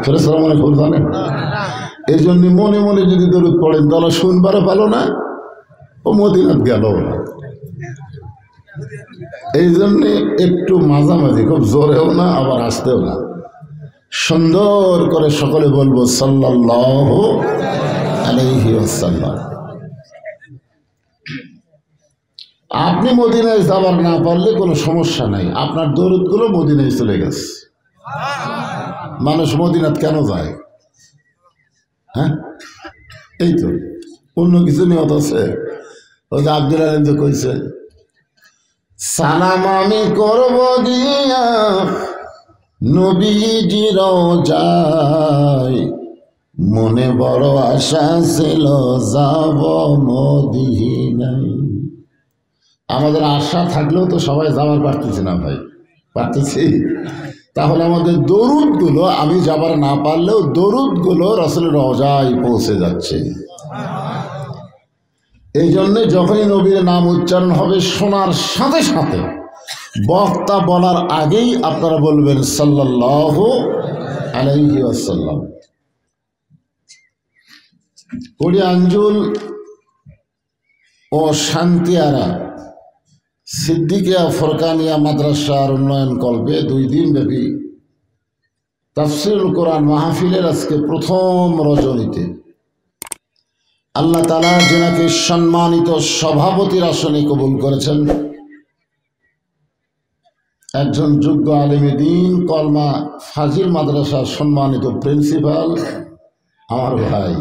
ফেরেশতারা মনে খবর জানেন। এই জন্য মনে মনে যদি দরুদ পড়েন তাহলে শুনবারও পেল না, ও মদিনাত গেল না। এই জন্যে একটু মাঝামাঝি, খুব জোরেও না আবার আসতেও না, সুন্দর করে সকলে বলবো সাল্লাল্লাহু আলাইহি ওয়াসাল্লাম। আপনি মদিনায় যাবার না পারলে কোনো সমস্যা নাই, আপনার দরুদগুলো মদিনায় চলে গেছে। মানুষ মদিনাত কেন যায়? হ্যাঁ, এই তো অন্য কিছু নিয়ত আছে। ওই যে আব্দুল আলিম যে কইছে, সালাম আমি করব গিয়া নবীজি রওজায়, মনে বড় আশা ছিল যাব মদিনায়। আমাদের আশা থাকলেও তো সবাই যাবার পারতেছি না ভাই, পারতেছি? তাহলে আমাদের দরুদগুলো, আমি যাবার না পারলেও দরুদগুলো রাসূলের রওজায় পৌঁছে যাচ্ছে। এই জন্যে যখনই নবীর নাম উচ্চারণ হবে শোনার সাথে সাথে বক্তা বলার আগেই আপনারা বলবেন সাল্লাল্লাহু আলাইহি ওয়াসাল্লাম। কুড়িয়াঞ্জুল ও শান্তিয়ারা সিদ্দিকিয়া ফরকানিয়া মাদ্রাসার উন্নয়ন কল্পে 2 দিন ব্যাপী তাফসীরুল কোরআন মাহফিলের আজকে প্রথম রজনীতে আল্লাহ তাআলা যেনাকে সম্মানিত সভাপতির আসনে কবুল করেছেন, একজন যোগ্য আলেমে দ্বীন, কলমা ফাজিল মাদ্রাসার সম্মানিত প্রিন্সিপাল আমার ভাই।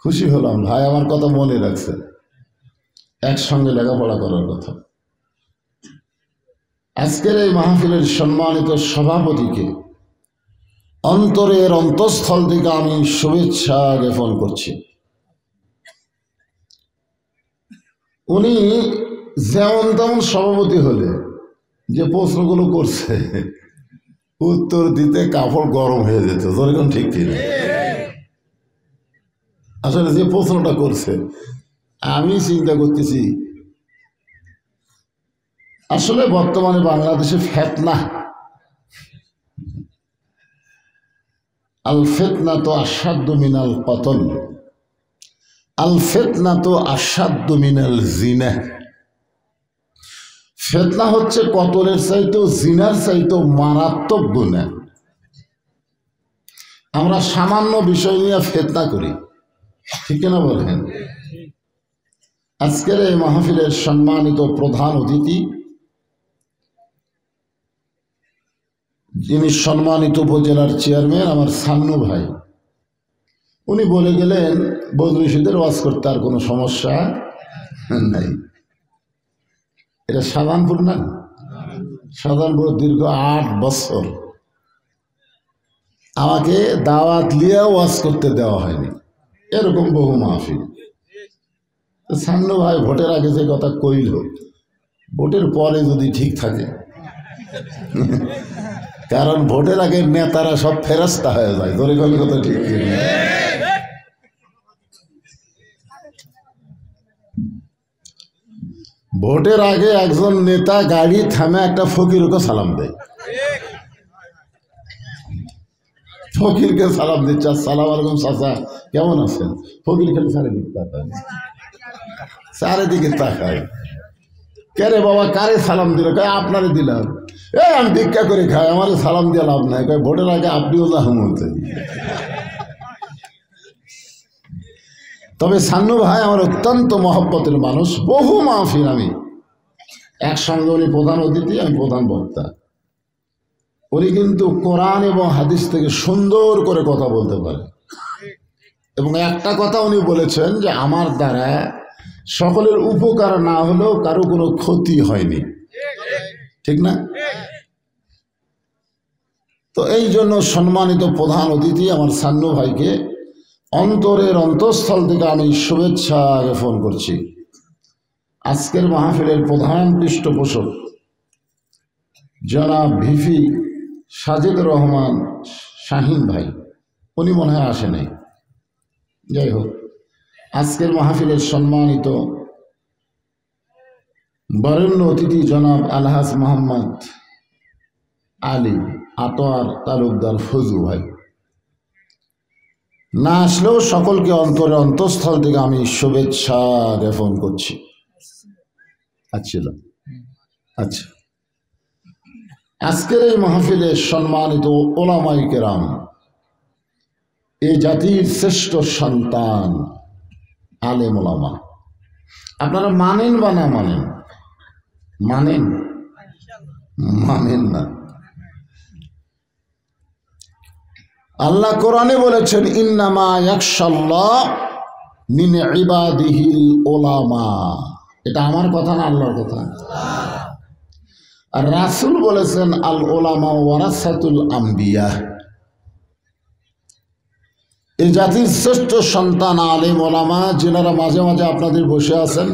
খুশি হলাম ভাই আমার কথা মনে রাখছে, একসঙ্গে লেখাপড়া করার কথা। আজকের এই মাহফিলের সম্মানিত সভাপতিকে অন্তরের অন্তঃস্থল থেকে আমি শুভেচ্ছা জ্ঞাপন করছি। উনি যেমন তেমন সভাপতি হলে যে প্রশ্নগুলো করছে উত্তর দিতে কাপড় গরম হয়ে যেত, যেরকম ঠিক কিনা? আসলে যে প্রশ্নটা করছে আমি চিন্তা করতেছি, আসলে বর্তমানে বাংলাদেশে ফিতনা, আল ফিতনা তো আসাদ্দু মিনাল কতল, আল ফিতনা তো আসাদ্দু মিনাল জিনা। ফিতনা হচ্ছে কতলের চাইতেও, জিনার চাইতেও মারাত্মক গুনাহ। আমরা সামান্য বিষয় নিয়ে ফিতনা করি, ঠিক না বলেন? আজকের এই মাহফিলের সম্মানিত প্রধান অতিথি, যিনি সম্মানিত উপজেলার চেয়ারম্যান আমার সান্নু ভাই, উনি বলে গেলেন বদরুশীদের ওয়াজ করতে আর কোনো সমস্যা নাই। এটা সাধারণপুর না, সাধারণপুর দীর্ঘ 8 বছর আমাকে দাওয়াত লিয়ে ওয়াজ করতে দেওয়া হয়নি, এরকম বহু মাহফিল। সান্নু ভাই ভোটের আগে যে কথা কইল, ভোটের পরে যদি ঠিক থাকে, কারণ ভোটের আগে নেতারা সব ফেরেশতা হয়ে যায়, ধরে কই কথা ঠিক কিনা? ভোটের আগে একজন নেতা গাড়ি থামে একটা ফকিরকে সালাম দেয়, ফকিরকে সালাম দিচ্ছে, আসসালামু আলাইকুম চাচা কেমন আছেন? ফকির খালি চারিদিকে তাকায়, চারিদিকে তাকায়, কে রে বাবা কারে সালাম দিল? কয় আপনারে দিলাম। আমি ভিক্ষা করে খাই, আমার সালাম দিয়ে লাভ নাই। কয় ভোটের আগে আপনিও যাহা বলতে। তবে সান্নু ভাই আমার অত্যন্ত মহব্বতের মানুষ, বহু মাহফিল আমি একসঙ্গে, উনি প্রধান অতিথি আমি প্রধান বক্তা। উনি কিন্তু কোরআন এবং হাদিস থেকে সুন্দর করে কথা বলতে পারে, এবং একটা কথা উনি বলেছেন যে আমার দ্বারা সকলের উপকার না হলেও কারো কোনো ক্ষতি হয়নি, ঠিক না? তো এই জন্য সম্মানিত প্রধান অতিথি আমার সান্নু ভাইকে অন্তরের অন্তঃস্থল থেকে আমি শুভেচ্ছা জ্ঞাপন করছি। আজকের মাহফিলের প্রধান পৃষ্ঠপোষক জনাব ভিপি সাজিদুর রহমান শাহিন ভাই, উনি মনে হয় আসে নাই। যাই হোক, আজকের মাহফিলের সম্মানিত বরেণ্য অতিথি জনাব আলহাজ মোহাম্মদ আলী আতোয়ার তালুকদার ফজু ভাই না আসলেও সকলকে অন্তরে অন্তঃস্থল থেকে আমি শুভেচ্ছা জ্ঞাপন করছি। আচ্ছা, আজকের এই মাহফিলে সম্মানিত ওলামায়ে কেরাম, এই জাতির শ্রেষ্ঠ সন্তান আলেম ওলামা, আপনারা মানেন বা না মানেন? মানেন না। আল্লাহ কোরআনে বলেছেন, ইন্নামা ইয়াখশাল্লাহ মিন ইবাদিহিল উলামা। এটা আমার কথা না, আল্লাহর কথা। আর রাসূল বলেছেন, আল উলামা ওয়ারাসাতুল আম্বিয়া। এই জাতির শ্রেষ্ঠ সন্তান আলেম ওলামা, যিনারা মাঝে মাঝে আপনাদের বসে আছেন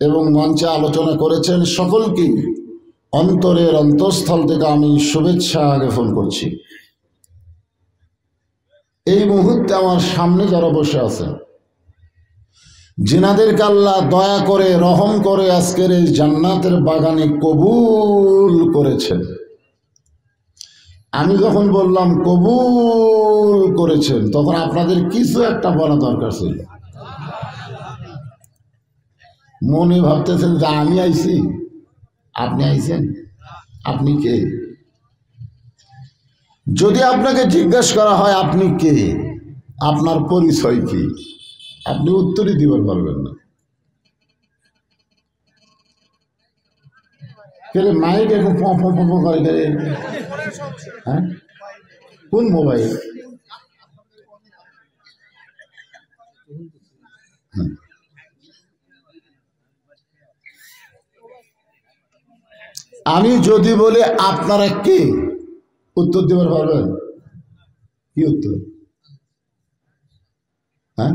এবং মঞ্চে আলোচনা করেছেন, সকলকেই অন্তরের অন্তঃস্থল থেকে আমি শুভেচ্ছা জ্ঞাপন করছি। এই মুহূর্তে আমার সামনে যারা বসে আছেন, যিনাদেরকে আল্লাহ দয়া করে রহম করে আজকের এই জান্নাতের বাগানে কবুল করেছেন, আমি যখন বললাম কবুল করেছেন, তখন আপনাদের কিছু একটা বলা দরকার ছিল। মনে ভাবতেছেন যে আমি আইছি, আপনি আইছেন, আপনি কে? যদি আপনাকে জিজ্ঞাসা করা হয় আপনি কে, আপনার পরিচয় কি, আপনি উত্তরই দিতে পারবেন না। মাইক এখন করে, হ্যাঁ, কোন মোবাইল? আমি যদি বলি আপনারা কে, উত্তর দিতে পারবেন? কি উত্তর? হ্যাঁ,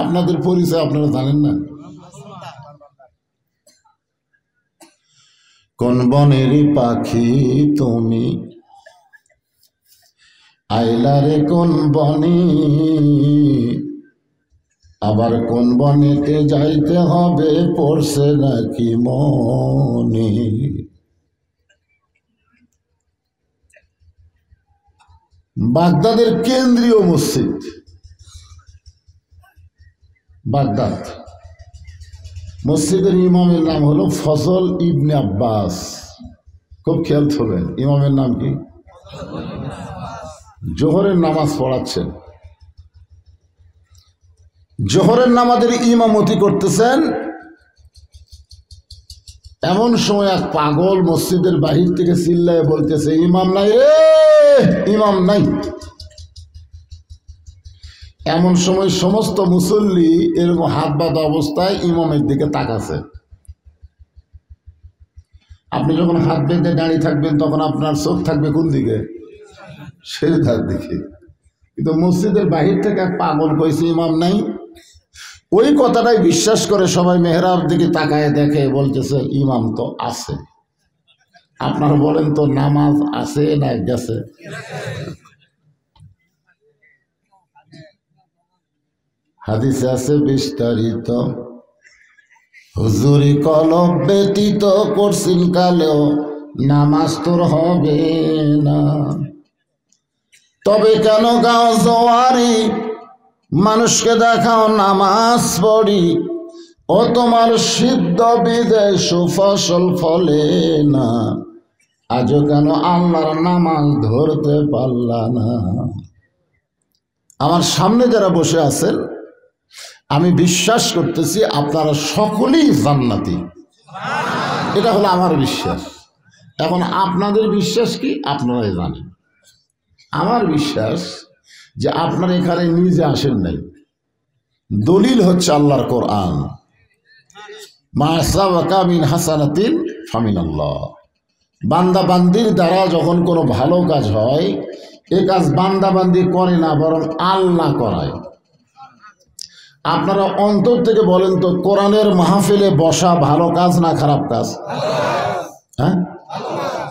আপনাদের পরিচয় আপনারা জানেন না। কোন বনের পাখি তুমি, আইলারে কোন বনে, আবার কোন বনেতে যাইতে হবে, পড়ছে নাকি মনে। বাগদাদের কেন্দ্রীয় মসজিদ, বাগদাদ, মসজিদের ইমামের নাম হলো ফজল ইবনে আব্বাস। খুব খেয়াল করবেন, ইমামের নাম কি? জোহরের নামাজ পড়াচ্ছেন, জোহরের নামাজের ইমামতি করতেছেন। এমন সময় এক পাগল মসজিদের বাহির থেকে চিল্লায় বলতেছে, ইমাম নাই রে, ইমাম নাই। এমন সময় সমস্ত মুসল্লি এরকম হাত বাঁধা অবস্থায় ইমামের দিকে তাকাচ্ছে। আপনি যখন হাত বেঁধে দাঁড়িয়ে থাকবেন তখন আপনার চোখ থাকবে কোন দিকে? সেজদার দিকে। কিন্তু মসজিদের বাহির থেকে এক পাগল কইছে ইমাম নাই, ওই কথাটাই বিশ্বাস করে সবাই মেহরাব দিকে তাকায় দেখে, বলতেছে ইমাম তো আছে। আপনারা বলেন তো, নামাজ আছে না গেছে? হাদিসে আছে বিস্তারিত, হুজুরি কলব ব্যতীত করছিল কালেও নামাজ তোর হবে না। তবে কেন গাও জোয়ারি, মানুষকে দেখাও নামাজ পড়ি, ও তোমার সিদ্ধ বিদে সুফসল ফলে না, আজও কেন আল্লাহর নামাজ ধরতে পারলা না। আমার সামনে যারা বসে আছেন, আমি বিশ্বাস করতেছি আপনারা সকলেই জান্নাতি, এটা হলো আমার বিশ্বাস। এখন আপনাদের বিশ্বাস কি আপনারাই জানেন। আমার বিশ্বাস যে আপনারা এখানে নিজে আসেন নাই, দলিল হচ্ছে আল্লাহর কোরআন, মা সাবাকা মিন হাসানাতিন ফামিনাল্লাহ। বান্দা বান্দির দ্বারা যখন কোনো ভালো কাজ হয়, এ কাজ বান্দা বান্দি করে না, বরং আল্লাহ করায়। আপনারা অন্তর থেকে বলেন তো, কোরআনের মাহফিলে বসা ভালো কাজ না খারাপ কাজ? হ্যাঁ,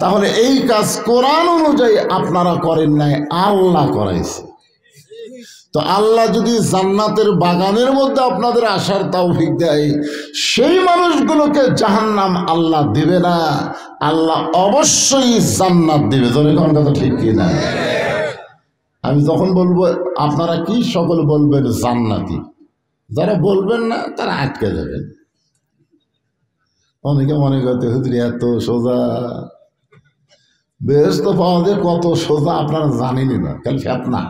তাহলে এই কাজ কোরআন অনুযায়ী আপনারা করেন নাই, আল্লাহ করাইছে। তো আল্লাহ যদি জান্নাতের বাগানের মধ্যে আপনাদের আসার তৌফিক দেয়, সেই মানুষগুলোকে জাহান্নাম আল্লাহ দিবে না, আল্লাহ অবশ্যই জান্নাত দিবে। ধরে কোন কথা ঠিক কিনা? আমি যখন বলবো আপনারা কি সকল বলবেন জান্নাতি, যারা বলবেন না তারা আটকে যাবেন। অনেকে মনে করতে হুজুর এত সোজা, বেহেশত পাওয়া যায় কত সোজা আপনারা জানেনই না, খালি ফেতনা।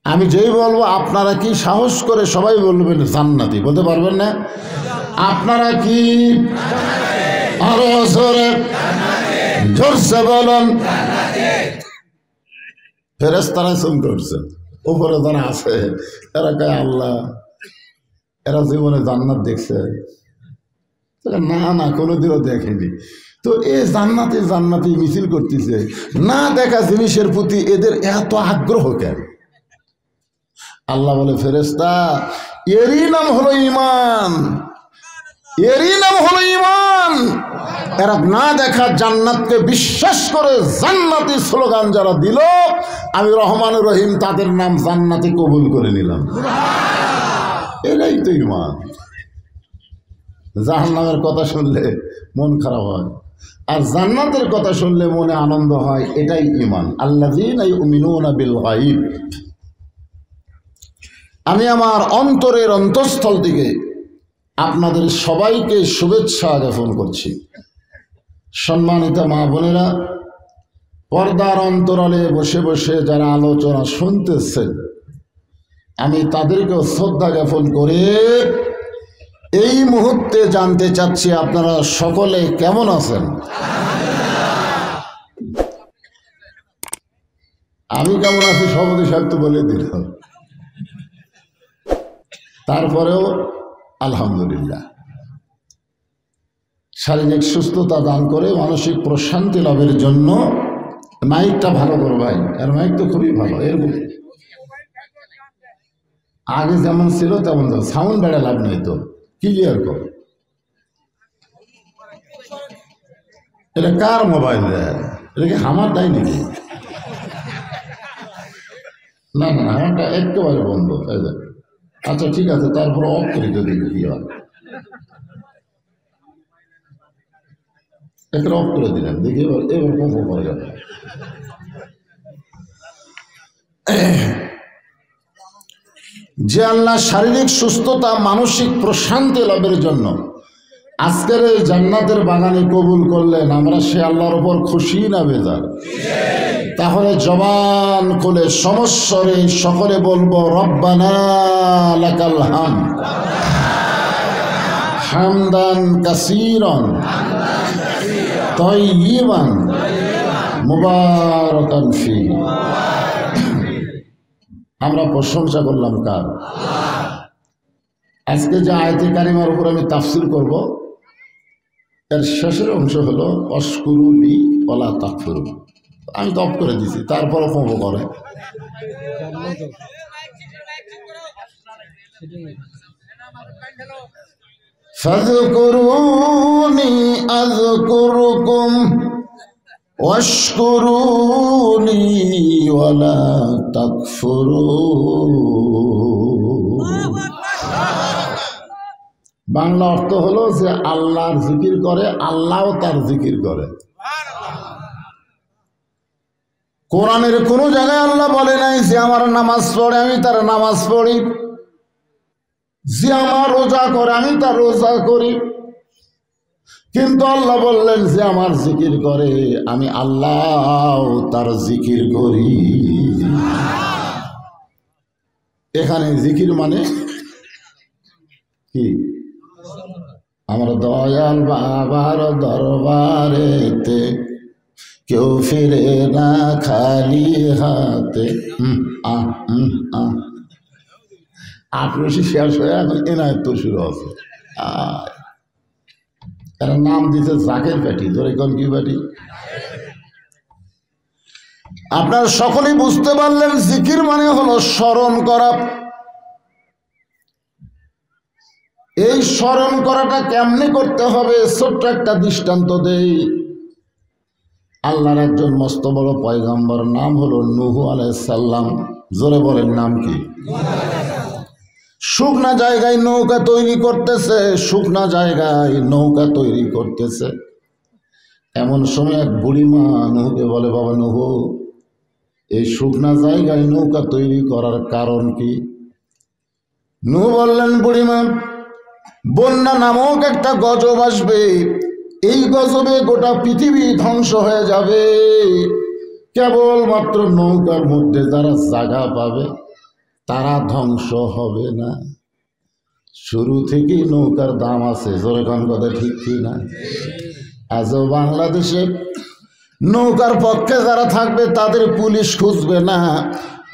আমি যেই বলবো আপনারা কি সাহস করে সবাই বলবেন জান্নাতি, বলতে পারবেন না? আপনারা কি আরো জোরে জোরসে বলুন। ফেরেশতারা চুম করছে, উপরে যারা আছে এরা কয় আল্লাহ এরা জীবনে জান্নাত দেখছে? না না, কোনোদিনও দেখেনি। তো এই জান্নাতি জান্নাতি মিছিল করতেছে, না দেখা জিনিসের প্রতি এদের এত আগ্রহ কেন? আল্লাহ বলে ফেরেশতা এরই নাম হলো ঈমান, এরই নাম হলো ঈমান। এরা না দেখা জান্নাতকে বিশ্বাস করে জান্নাতি স্লোগান যারা দিল, আমি রহমান রহিম তাদের নাম জান্নাতি কবুল করে নিলাম। এরাই তো ঈমান। জাহান্নামের কথা শুনলে মন খারাপ হয়, আর জান্নাতের কথা শুনলে মনে আনন্দ হয়, এটাই ঈমান। আল্লাযীনা ইউমিনুনা বিল গায়ব। আমি আমার অন্তরের অন্তঃস্থল থেকে আপনাদের সবাইকে শুভেচ্ছা জ্ঞাপন করছি। সম্মানিত মা বোনেরা, পর্দার অন্তরালে বসে বসে যারা আলোচনা শুনতেছেন, আমি তাদেরকেও শ্রদ্ধা জ্ঞাপন করে এই মুহূর্তে জানতে চাচ্ছি আপনারা সকলে কেমন আছেন? আমি কেমন আছি সভাপতি সাহেব তো বলে দিলাম, তারপরেও আলহামদুলিল্লাহ। শারীরিক সুস্থতা দান করে মানসিক প্রশান্তি লাভের জন্য মাইকটা ভালো করো ভাই, আর মাইক তো খুবই ভালো। এর আগে যেমন ছিল তেমন সাউন্ড বেড়ে লাভ নেই, তো ক্লিয়ার করো। এটা কার মোবাইল? এটা কি আমার তাই নাকি? না না, আমারটা একেবারে বন্ধ। আচ্ছা ঠিক আছে, তারপর অফ করি যদি কি হয়। একটা অফ করে দিলাম, দেখি এবার এবার কম করে যাবে। যে আল্লাহ শারীরিক সুস্থতা মানসিক প্রশান্তি লাভের জন্য আজকের এই জান্নাতের বাগানে কবুল করলেন, আমরা সে আল্লাহর উপর খুশি না বেজার? তাহলে জবান খুলে সমস্বরে সকলে বলবো রব্বানা লাকাল হামদ হামদান কাসীরান তাইয়িবান মুবারাকান ফীহি। আমরা প্রশংসা করলাম কার? আজকে যে আয়াতে কারিমার উপর আমি তাফসীর করব, এর শেষের অংশ হলো অশকুরুলি ওয়ালা তাকফুরু। আমি তো অফ করে দিছি, তারপরও কম করে। ফাযকুরুনি আযকুরুকুম ওয়াশকুরুলি ওয়ালা তাকফুরুন। বাংলা অর্থ হলো যে আল্লাহর জিকির করে, আল্লাহও তার জিকির করে। কোরআনের কোনো জায়গায় আল্লাহ বলে নাই যে আমার নামাজ পড়ে আমি তার নামাজ পড়ি, যে আমার রোজা করে আমি তার রোজা করি, কিন্তু আল্লাহ বললেন যে আমার জিকির করে আমি আল্লাহ তার জিকির করি। এখানে জিকির মানে কি? আমার দয়াল বাবার দরবারেতে কেউ ফিরে না খালি হাতে। আঠারোশি শেষ হয়ে এখন এনায়ত্তর শুরু আছে। এর নাম দিতে জাকের পার্টি। ধরে কোন কি পার্টি? আপনারা সকলেই বুঝতে পারলেন জিকির মানে হলো স্মরণ করা। এই স্মরণ করাটা কেমনে করতে হবে ছোট্ট একটা দৃষ্টান্ত দেই। আল্লাহর একজন মস্ত বড় পয়গম্বর, নাম হলো নূহ আলাইহিস সালাম। জোরে বলেন নাম কি? শুকনা জায়গায় নৌকা তৈরি করতেছে, শুকনা জায়গায় নৌকা তৈরি করতেছে। এমন সময় এক বুড়িমা নূহকে বলে, বাবা নূহ, এই শুকনা জায়গায় নৌকা তৈরি করার কারণ কি? নূহ বললেন, বুড়িমা, বন্যা নামক একটা গজব আসবে, এই গজবে গোটা পৃথিবী ধ্বংস হয়ে যাবে। কেবলমাত্র নৌকার মধ্যে যারা জায়গা পাবে তারা ধ্বংস হবে না। শুরু থেকেই নৌকার দাম আছে, জোরে কোন কথা ঠিক কি না? আজও বাংলাদেশে নৌকার পক্ষে যারা থাকবে তাদের পুলিশ খুঁজবে না,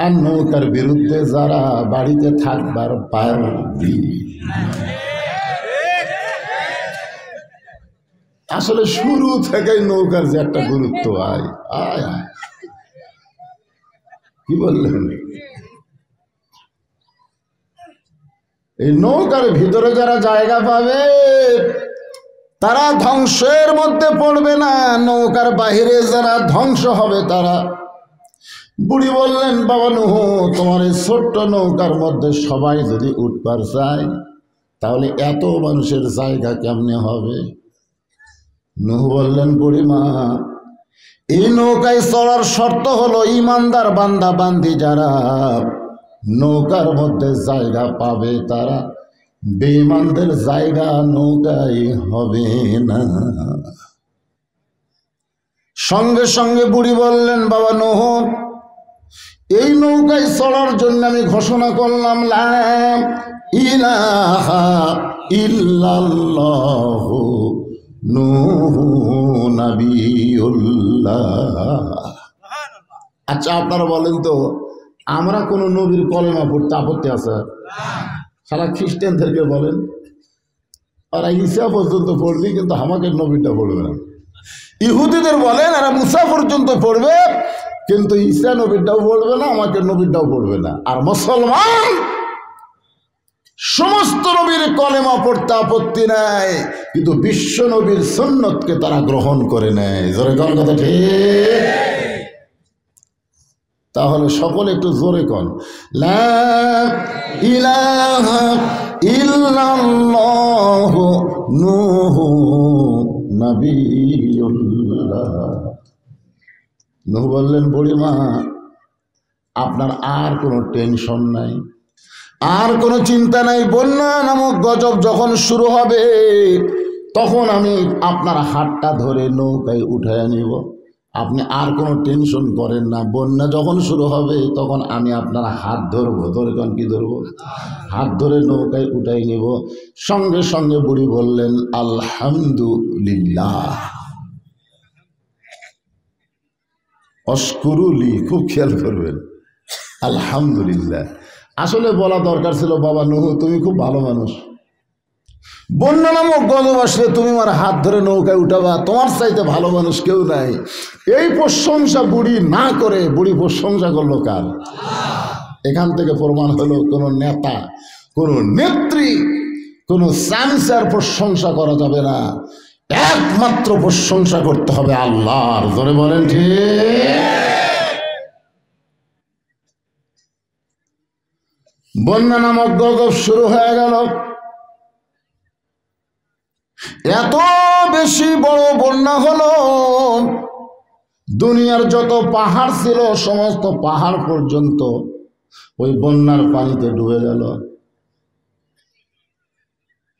আর নৌকার বিরুদ্ধে যারা বাড়িতে থাকবার পারবি। আসলে শুরু থেকেই নৌকার যে একটা গুরুত্ব, আয় আয় আয়, কি বললেন? এই নৌকার ভিতরে যারা জায়গা পাবে তারা ধ্বংসের মধ্যে পড়বে না, নৌকার বাহিরে যারা ধ্বংস হবে তারা। বুড়ি বললেন, বাবা নূহ, তোমার এই ছোট্ট নৌকার মধ্যে সবাই যদি উঠবার চায় তাহলে এত মানুষের জায়গা কেমনে হবে? নূহ বললেন, বুড়িমা, এই নৌকায় চলার শর্ত হলো ইমানদার বান্দা বান্দি যারা নৌকার মধ্যে জায়গা পাবে তারা, বেঈমানদের জায়গা নৌকায় হবে না। সঙ্গে সঙ্গে বুড়ি বললেন, বাবা নূহ, এই নৌকায় চলার জন্য আমি ঘোষণা করলাম, লা ইলাহা ইল্লাল্লাহু নূহু নাবিয়ুল্লাহ। আচ্ছা, আপনারা বলেন তো, আমরা কোন নবীর কলেমা পড়তে আপত্তি আছে? সারা খ্রিস্টানদেরকে বলেন, ওরা ঈসা পর্যন্ত পড়বে কিন্তু আমাকে নবীটা পড়বে না। ইহুদিদের বলেন, এরা মুসা পর্যন্ত পড়বে কিন্তু ঈসা নবীটাও পড়বে না, আমাকে নবীটাও পড়বে না। আর মুসলমান সমস্ত নবীর কলেমা পড়তে আপত্তি নাই, কিন্তু বিশ্ব নবীর সুন্নতকে তারা গ্রহণ করে নেয়। জোরে কোন কথা ঠিক? তাহলে সকলে একটু জোরে কোন, লা ইলাহা ইল্লাল্লাহু নূহু নাবিয়ুল্লাহ। নূহ বললেন, বুড়িমা, আপনার আর কোনো টেনশন নাই, আর কোনো চিন্তা নাই। বন্যা নামক গজব যখন শুরু হবে তখন আমি আপনার হাতটা ধরে নৌকায় উঠায় নিব, আপনি আর কোনো টেনশন করেন না। বন্যা যখন শুরু হবে তখন আমি আপনার হাত ধরবো, ধরে কোন কি ধরবো, হাত ধরে নৌকায় উঠাই নিব। সঙ্গে সঙ্গে বুড়ি বললেন, আলহামদুলিল্লাহ, অশকুরুলি, খুব খেয়াল করবেন, আলহামদুলিল্লাহ। আসলে বলা দরকার ছিল, বাবা নূহ, তুমি খুব ভালো মানুষ, বন্যা নামক গজব আসলে তুমি আমার হাত ধরে নৌকায় উঠাবা, তোমার চাইতে ভালো মানুষ কেউ নাই। এই প্রশংসা বুড়ি না করে বুড়ি প্রশংসা করলো কার? এখান থেকে প্রমাণ হলো কোন নেতা, কোন নেত্রী, কোন চামচার প্রশংসা করা যাবে না, একমাত্র প্রশংসা করতে হবে আল্লাহর। জোরে বলেন ঠিক? বন্যা নামক গজব শুরু হয়ে গেল। এত বেশি বড় বন্যা হলো, দুনিয়ার যত পাহাড় ছিল সমস্ত পাহাড় পর্যন্ত ওই বন্যার পানিতে ডুবে গেল।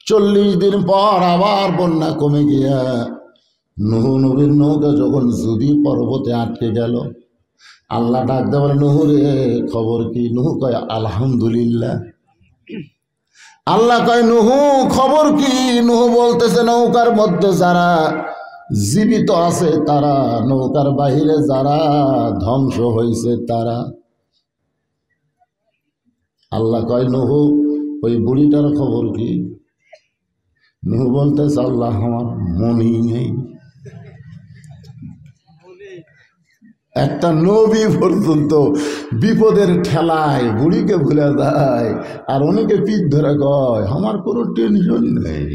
40 দিন পর আবার বন্যা কমে গিয়া নূহ নবীর নৌকা যখন জুদি পর্বতে আটকে গেল, আল্লাহ ডাক দেওয়া বলে, নূহ রে, খবর কি? নূহ কয়, আলহামদুলিল্লাহ। আল্লাহ কয়, নূহ খবর কি? নূহ বলতেছে, নৌকার মধ্যে যারা জীবিত আছে তারা, নৌকার বাহিরে যারা ধ্বংস হয়েছে তারা। আল্লাহ কয়, নূহ ওই বুড়িটার খবর কি? নূহ বলতেছে, আল্লাহ আমার মনেই নেই। একটা নবী পর্যন্ত বিপদের ঠেলায় বুড়িকে ভুলে যায়, আর অনেকে পিঠ ধরে কয় আমার কোনো টেনশন নেই।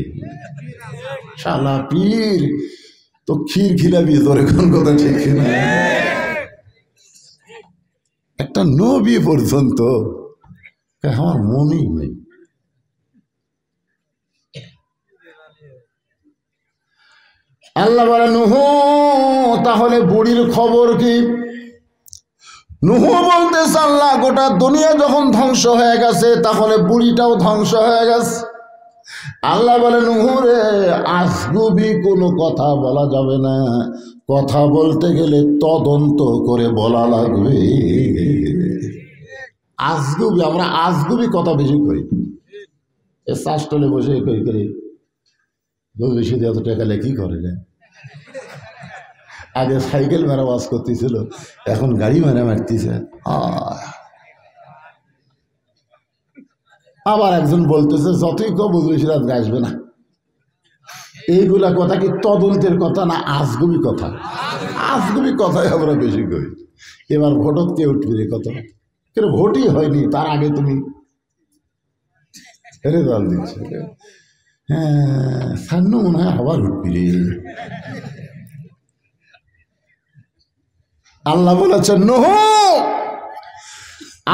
শালা পীর তো ক্ষীর খিলাবি তোর এখন কথা ঠিক না। একটা নবী পর্যন্ত আমার মনেই নেই। আল্লাহ বলে নুহ তাহলে বুড়ির খবর কি? নুহ বলতেছে আল্লাহ গোটা দুনিয়া যখন ধ্বংস হয়ে গেছে তাহলে বুড়িটাও ধ্বংস হয়ে গেছে। আল্লাহ বলে নুহ রে আজগুবি কোনো কথা বলা যাবে না, কথা বলতে গেলে তদন্ত করে বলা লাগবে। আজগুবি, আমরা আজগুবি কথা বেশি করি, এ চাষটলে বসে কই করি বেশি এত টাকা লে কি করে না। আগে সাইকেল মেরা ওয়াজ করতেছিল, এখন গাড়ি মেরা মারতেছে। আবার একজন বলতেছে যতই কেউ বুঝবে সেটা আসবে না। এইগুলা কথা কি তদন্তের কথা না আজগুবি কথা? আজগুবি কথাই আমরা বেশি করি। এবার ভোটত কে উঠবি রে কথা, কেন ভোটই হয়নি তার আগে তুমি হেরে দল দিচ্ছে। হ্যাঁ সান্ন মনে হয় আবার উঠবি রে। আল্লাহ বলেছেন নুহ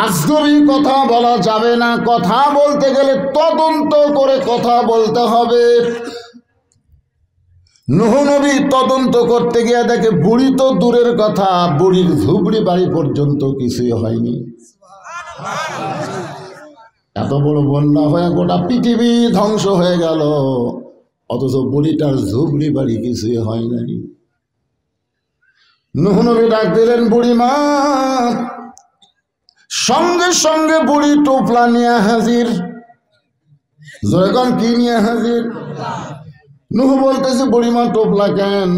আজগুবি কথা বলা যাবে না, কথা বলতে গেলে তদন্ত করে কথা বলতে হবে। নুহ নবী তদন্ত করতে গিয়ে দেখে বুড়ি তো দূরের কথা, বুড়ির ঝুপড়ি বাড়ি পর্যন্ত কিছুই হয়নি। এত বড় বন্যা হয়ে গোটা পৃথিবী ধ্বংস হয়ে গেল, অথচ বুড়িটার ঝুপড়ি বাড়ি কিছুই হয় নাই। নুহ নবী ডাক দিলেন বুড়ি মা, সঙ্গে সঙ্গে বুড়ি টোপলা নিয়ে হাজির। যখন কি নিয়ে হাজির? নুহ বলতেছে বুড়িমা টোপলা কেন?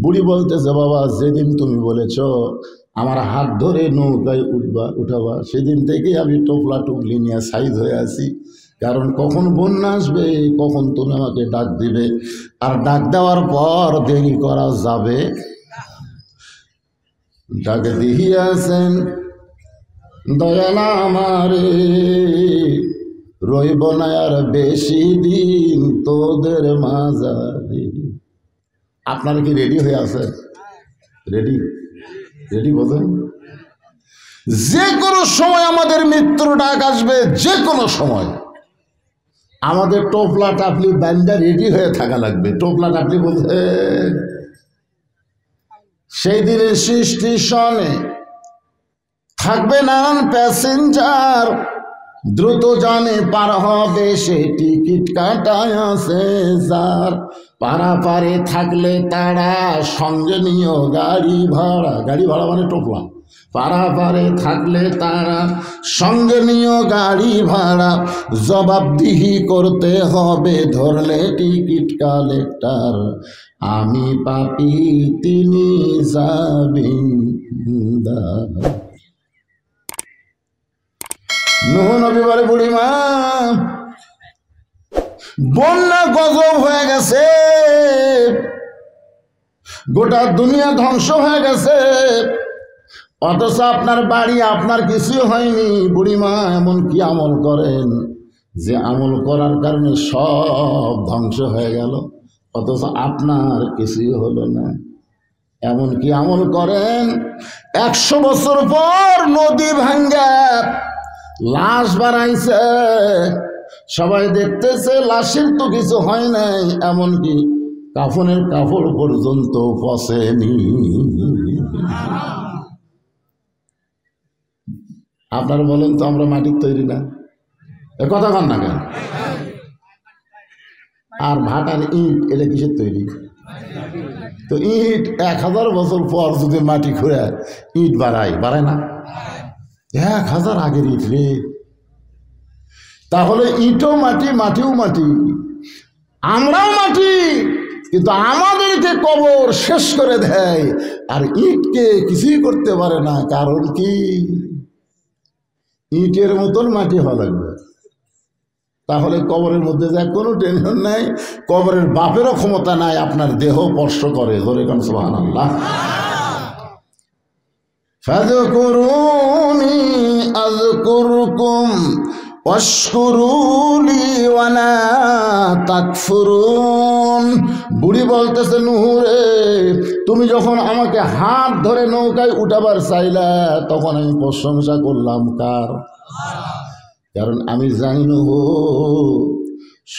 বুড়ি বলতেছে বাবা যেদিন তুমি বলেছ আমার হাত ধরে নৌকায় উঠাবা সেদিন থেকে আমি টোপলা টুপলি নিয়ে সাইজ হয়ে আছি, কারণ কখন বন্যা আসবে, কখন তুমি আমাকে ডাক দিবে, আর ডাক দেওয়ার পর দেরি করা যাবে। ডাক দিহিয়াছেন দয়ালা আমারে, রইব না আর বেশি দিন তোদের মাঝারে। আপনারা কি রেডি হয়ে আছে? রেডি রেডি বোঝেন? যে কোনো সময় আমাদের মৃত্যুর ডাক আসবে, যে কোনো সময় আমাদের টোপলা টাপলি বান্দা রেডি হয়ে থাকা লাগবে। টোপলা টাপলি বলতে সেই দিনের স্টেশনে থাকবে নানান প্যাসেঞ্জার, দ্রুত জানে পার হবে সে টিকিট কাটায় আছে যার। পারাপারে থাকলে তারা সঙ্গে নিও গাড়ি ভাড়া, গাড়ি ভাড়া মানে টোপলা। পারাপারে থাকলে তারা সঙ্গে নিও গাড়ি ভাড়া, জবাবদিহি করতে হবে ধরলে টিকিট কালেক্টর। আমি পাপী তিনি জামিনদার। নুহ নবী বলে বুড়িমা বন্যা গজব হয়ে গেছে, গোটা দুনিয়া ধ্বংস হয়ে গেছে, অথচ আপনার বাড়ি আপনার কিছুই হয়নি। বুড়িমা এমন কি আমল করেন যে আমল করার কারণে সব ধ্বংস হয়ে গেল, অথচ আপনার কিছুই হলো না? এমন কি আমল করেন 100 বছর পর নদী ভাঙ্গা লাশ বানাইছে, সবাই দেখতেছে লাশের তো কিছু হয় নাই, এমনকি কাফনের কাপড় পর্যন্ত পচেনি। আপনারা বলেন তো আমরা মাটির তৈরি না? এ কথা কন না কেন? আর ভাটার ইট এটা কিসের তৈরি? তো ইট 1000 বছর পর যদি মাটি খুঁড়ে ইট বাড়ায় না? 1000 আগের ইট রে। তাহলে ইটও মাটি, মাটিও মাটি, আমরাও মাটি, কিন্তু আমাদেরকে কবর শেষ করে দেয় আর ইটকে কিছুই করতে পারে না। কারণ কি? ইটের মতন মাটি হওয়া লাগবে। তাহলে কবরের মধ্যে যায় কোনো টেনশন নাই, কবরের বাপেরও ক্ষমতা নাই আপনার দেহ স্পর্শ করে। ধরে কান সুবহানাল্লাহ। ফাযকুরুনি আযকুরকুম ওয়াশকুরুলি ওয়ালা তাকফুরুন। বুড়ি বলতেছে, নূহ রে, তুমি যখন আমাকে হাত ধরে নৌকায় উঠাবার চাইলা তখন আমি প্রশংসা করলাম কার? কারণ আমি জানি নূহ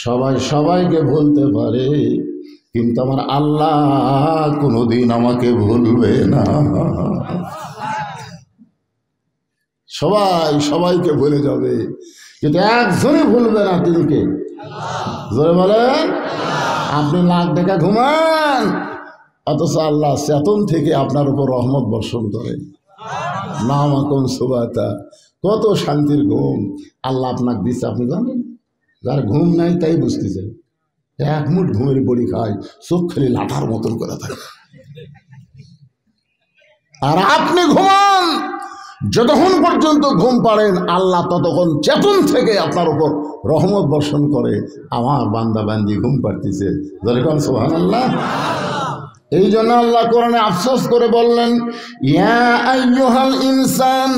সবাই সবাইকে ভুলতে পারে, কিন্তু আমার আল্লাহ কোনোদিন আমাকে ভুলবে না। সবাই সবাইকে ভুলে যাবে, কিন্তু একজনই ভুলবে না, তিনি কে? জোরে বলেন। আপনি লাখ টাকা ঘুমান, অথচ আল্লাহ চেতন থেকে আপনার উপর রহমত বর্ষণ করেন। নামাকুম সুবাতা, কত শান্তির ঘুম আল্লাহ আপনাকে দিচ্ছে, আপনি জানেন? যার ঘুম নাই তাই বুঝতেছে। এক মুঠ ঘুমের বড়ি খায়, চোখ খালি লাঠার মতন করে থাকে। আর আপনি ঘুমান, যতক্ষণ পর্যন্ত ঘুম পাড়েন আল্লাহ ততক্ষণ চেতন থেকে আপনার উপর রহমত বর্ষণ করে। আমার বান্দা বান্দি ঘুম পাড়তেছে, যেরকম সুবহানাল্লাহ। এই জন্য আল্লাহ কোরআনে আফসোস করে বললেন, ইয়া আইয়ুহাল ইনসান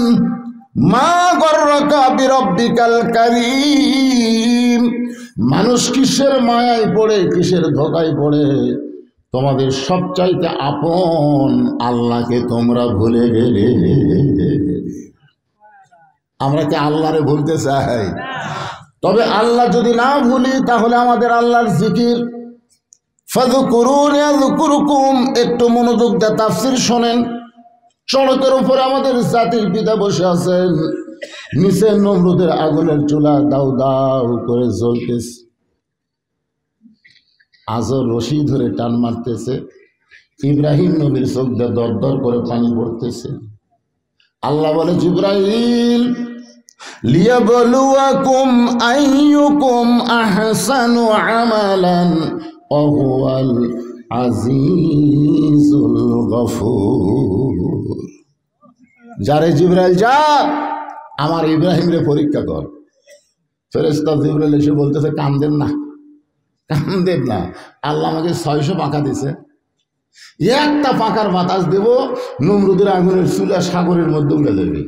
মা গররাকা বিরব্বিকাল কারীম। মানুষ কিসের মায়ায় পড়ে, কিসের ধোকায় পড়ে তোমাদের সবচাইতে আপন আল্লাহকে তোমরা ভুলে গেলে। আমরা কি আল্লাহরে ভুলতে চাই? তবে আল্লাহ যদি না ভুলি তাহলে আমাদের আল্লাহর জিকির, ফাযকুরুনি আযকুরুকুম, একটু মনোযোগ দিয়ে তাফসীর শোনেন। সড়কের উপরে আমাদের জাতির পিতা বসে আছেন, নিচে নমরুদের আগুনের চুলা দাউ দাউ করে জ্বলতেছে, আজর রশি ধরে টান মারতেছে, ইব্রাহিম নবীর চোখ দিয়ে দর দর করে পানি পড়তেছে। আল্লাহ বলে, জিবরাইল লিয়াবলুয়াকুম আইয়ুকুম আহসানু আমালান ওয়া হুয়াল আজিজুল গফুর। যারে জিবরাইল, যা আমার ইব্রাহিমরে পরীক্ষা কর। ফেরেশতা জিবরাইল এসে বলতেছে, কান্দেন না, কান্দেন না, আল্লাহ আমাকে 600 পাখা দিছে, একটা পাখার বাতাস দেব, নমরুদের আগুনের চুলা সাগরের মধ্যে উড়ে যাবে।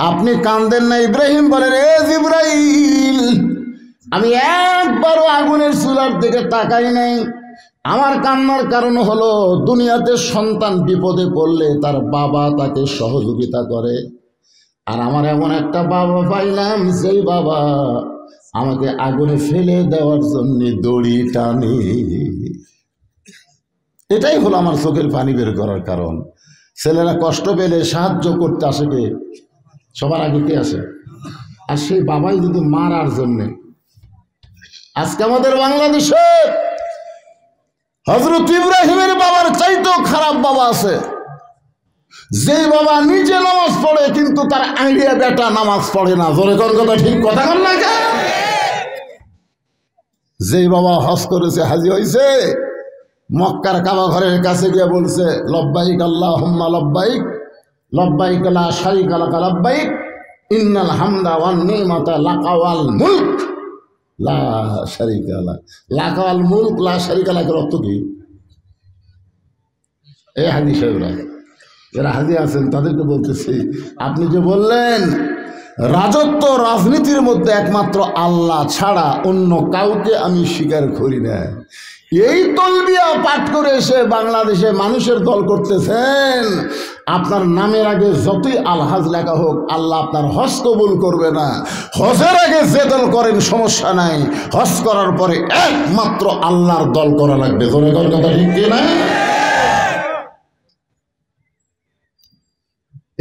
আপনি কান্দেন না। ইব্রাহিম বলেন, এ জিবরাইল, আমি একবারও আগুনের চুলার দিকে তাকাই নাই। আমার কান্নার কারণ হলো দুনিয়াতে সন্তান বিপদে পড়লে তার বাবা তাকে সহযোগিতা করে, আর আমার এমন একটা বাবা পাইলাম যেই বাবা আমাকে আগুনে ফেলে দেওয়ার জন্য দড়ি টানে। এটাই হলো আমার চোখের পানি বের করার কারণ। ছেলেরা কষ্ট পেলে সাহায্য করতে আসে কে? সবার আগে কে আসে? আর সেই বাবাই যদি মারার জন্যে। আজকে আমাদের বাংলাদেশে হযরত ইব্রাহিমের বাবার চাইতেও খারাপ বাবা আছে, যে বাবা নিজে নামাজ পড়ে কিন্তু তার আইডিয়া বেটা নামাজ পড়ে না। জোরে কোন কথা, ঠিক কথা বল না? যে বাবা হজ করেছে, হাজি হয়েছে, মক্কার কাবা ঘরের কাছে গিয়ে বলছে, লব্বাইক আল্লাহুম্মা লব্বাইক, লব্বাইক লা শারীকা লাকা লব্বাইক, ইন্নাল হামদা ওয়ান নি'মাতা লাকা ওয়াল মুলক লা শারীকা লাক। লাকা ওয়াল মুলক লা শারীকা লাকের অর্থ কি? এই হাজি সাহেবরা, যারা হাজি আছেন তাদেরকে বলতেছি, আপনি যে বললেন রাজত্ব রাজনীতির মধ্যে একমাত্র আল্লাহ ছাড়া অন্য কাউকে আমি স্বীকার করি না, এই তলবিয়া পাঠ করে এসে বাংলাদেশে মানুষের দল করতেছেন। আপনার নামের আগে যতই আলহাজ লেখা হোক, আল্লাহ আপনার হজ কবুল করবে না। হজের আগে যে দল করেন সমস্যা নাই, হজ করার পরে একমাত্র আল্লাহর দল করা লাগবে। জোরে কর কথা, ঠিক কিনা?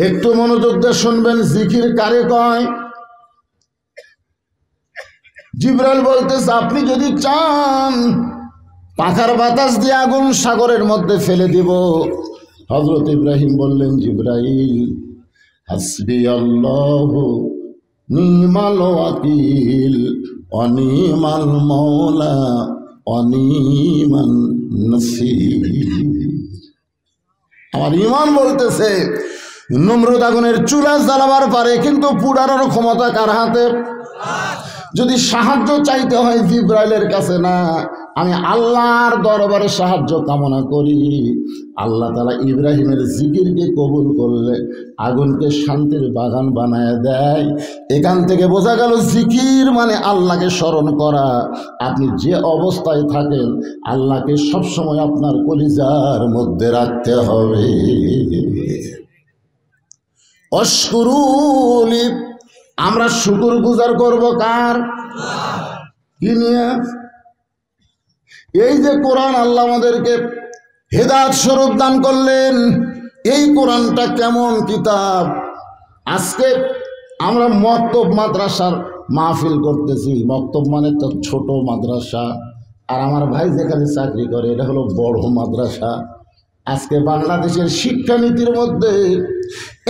একটু মনোযোগ দিয়ে শুনবেন, জিকির কারে কয়? জিবরাইল বলতেছে, আপনি যদি চান পাখার বাতাস দিয়ে আগুন সাগরের মধ্যে ফেলে দিব। হযরত ইব্রাহিম বললেন, জিবরাইল হাসবি আল্লাহু নিমাল ওয়াকিল অনিমাল মাওলা অনিমান নাসির। আমার ঈমান বলতেছে নমরুদ আগুনের চুলা জ্বালাবার পারে, কিন্তু পুড়ানোর ক্ষমতা কার হাতে? যদি সাহায্য চাইতে হয় জিবরাইলের কাছে না, আমি আল্লাহর দরবারে সাহায্য কামনা করি। আল্লাহ তাআলা ইব্রাহিমের জিকিরকে কবুল করলে আগুনকে শান্তির বাগান বানায় দেয়। এখান থেকে বোঝা গেল জিকির মানে আল্লাহকে স্মরণ করা। আপনি যে অবস্থায় থাকেন আল্লাহকে সবসময় আপনার কলিজার মধ্যে রাখতে হবে। অশকুরুলি, আমরা শুকর গুজার করব কার? কি নিয়ে? এই যে কোরআন আল্লাহ আমাদেরকে হেদায়েত স্বরূপ দান করলেন, এই কোরআনটা কেমন কিতাব। আজকে আমরা মক্তব মাদ্রাসার মাহফিল করতেছি। মক্তব মানে তো ছোট মাদ্রাসা, আর আমার ভাই যেখানে চাকরি করে এটা হলো বড় মাদ্রাসা। আজকে বাংলাদেশের শিক্ষানীতির মধ্যে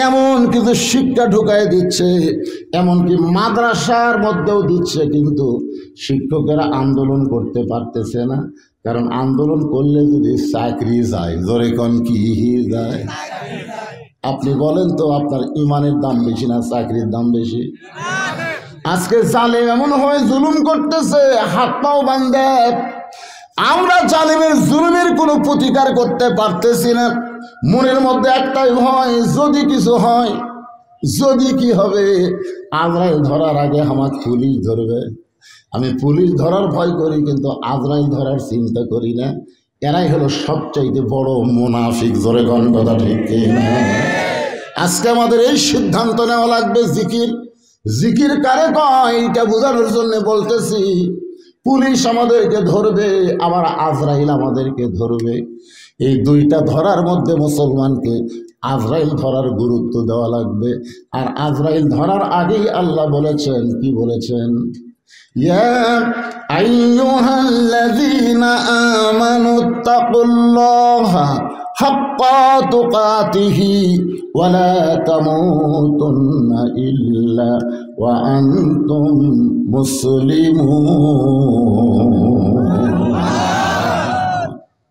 এমন কিছু শিক্ষা ঢুকায় দিচ্ছে, এমনকি মাদ্রাসার মধ্যেও দিচ্ছে, কিন্তু শিক্ষকেরা আন্দোলন করতে পারতেছে না। কারণ আন্দোলন করলে যদি চাকরি যায়, জোরে কোন কি যায়? আপনি বলেন তো, আপনার ইমানের দাম বেশি না চাকরির দাম বেশি? আজকে জালেম এমন হয় জুলুম করতেছে, হাত পাও বান্ধে। আমরা জালেমের জুলুমের কোনো প্রতিকার করতে পারতেছি না। মনের মধ্যে একটাই ভয়, যদি কিছু হয়, যদি কি হবে। আজরাইল ধরার আগে আমার পুলিশ ধরবে। আমি পুলিশ ধরার ভয় করি, কিন্তু আজরাইল ধরার চিন্তা করি না। এরাই হলো সবচাইতে বড় মুনাফিক। জোরে গণকথা ঠিক না? আজকে আমাদের এই সিদ্ধান্ত নেওয়া লাগবে, জিকির। জিকির কারে কয় এটা বোঝানোর জন্য বলতেছি। পুলিশ আমাদেরকে ধরবে, আবার আজরাইল আমাদেরকে ধরবে। এই দুইটা ধরার মধ্যে মুসলমানকে আজরাইল ধরার গুরুত্ব দেওয়া লাগবে। আর আজরাইল ধরার আগেই আল্লাহ বলেছেন, কি বলেছেন? ইয়া আইয়ুহাল্লাযীনা আমানুত্তাকুল্লাহা হাক্কা তুকাতিহি ওয়া লা তামুতুন্না ইল্লা ওয়া আনতুম মুসলিমুন।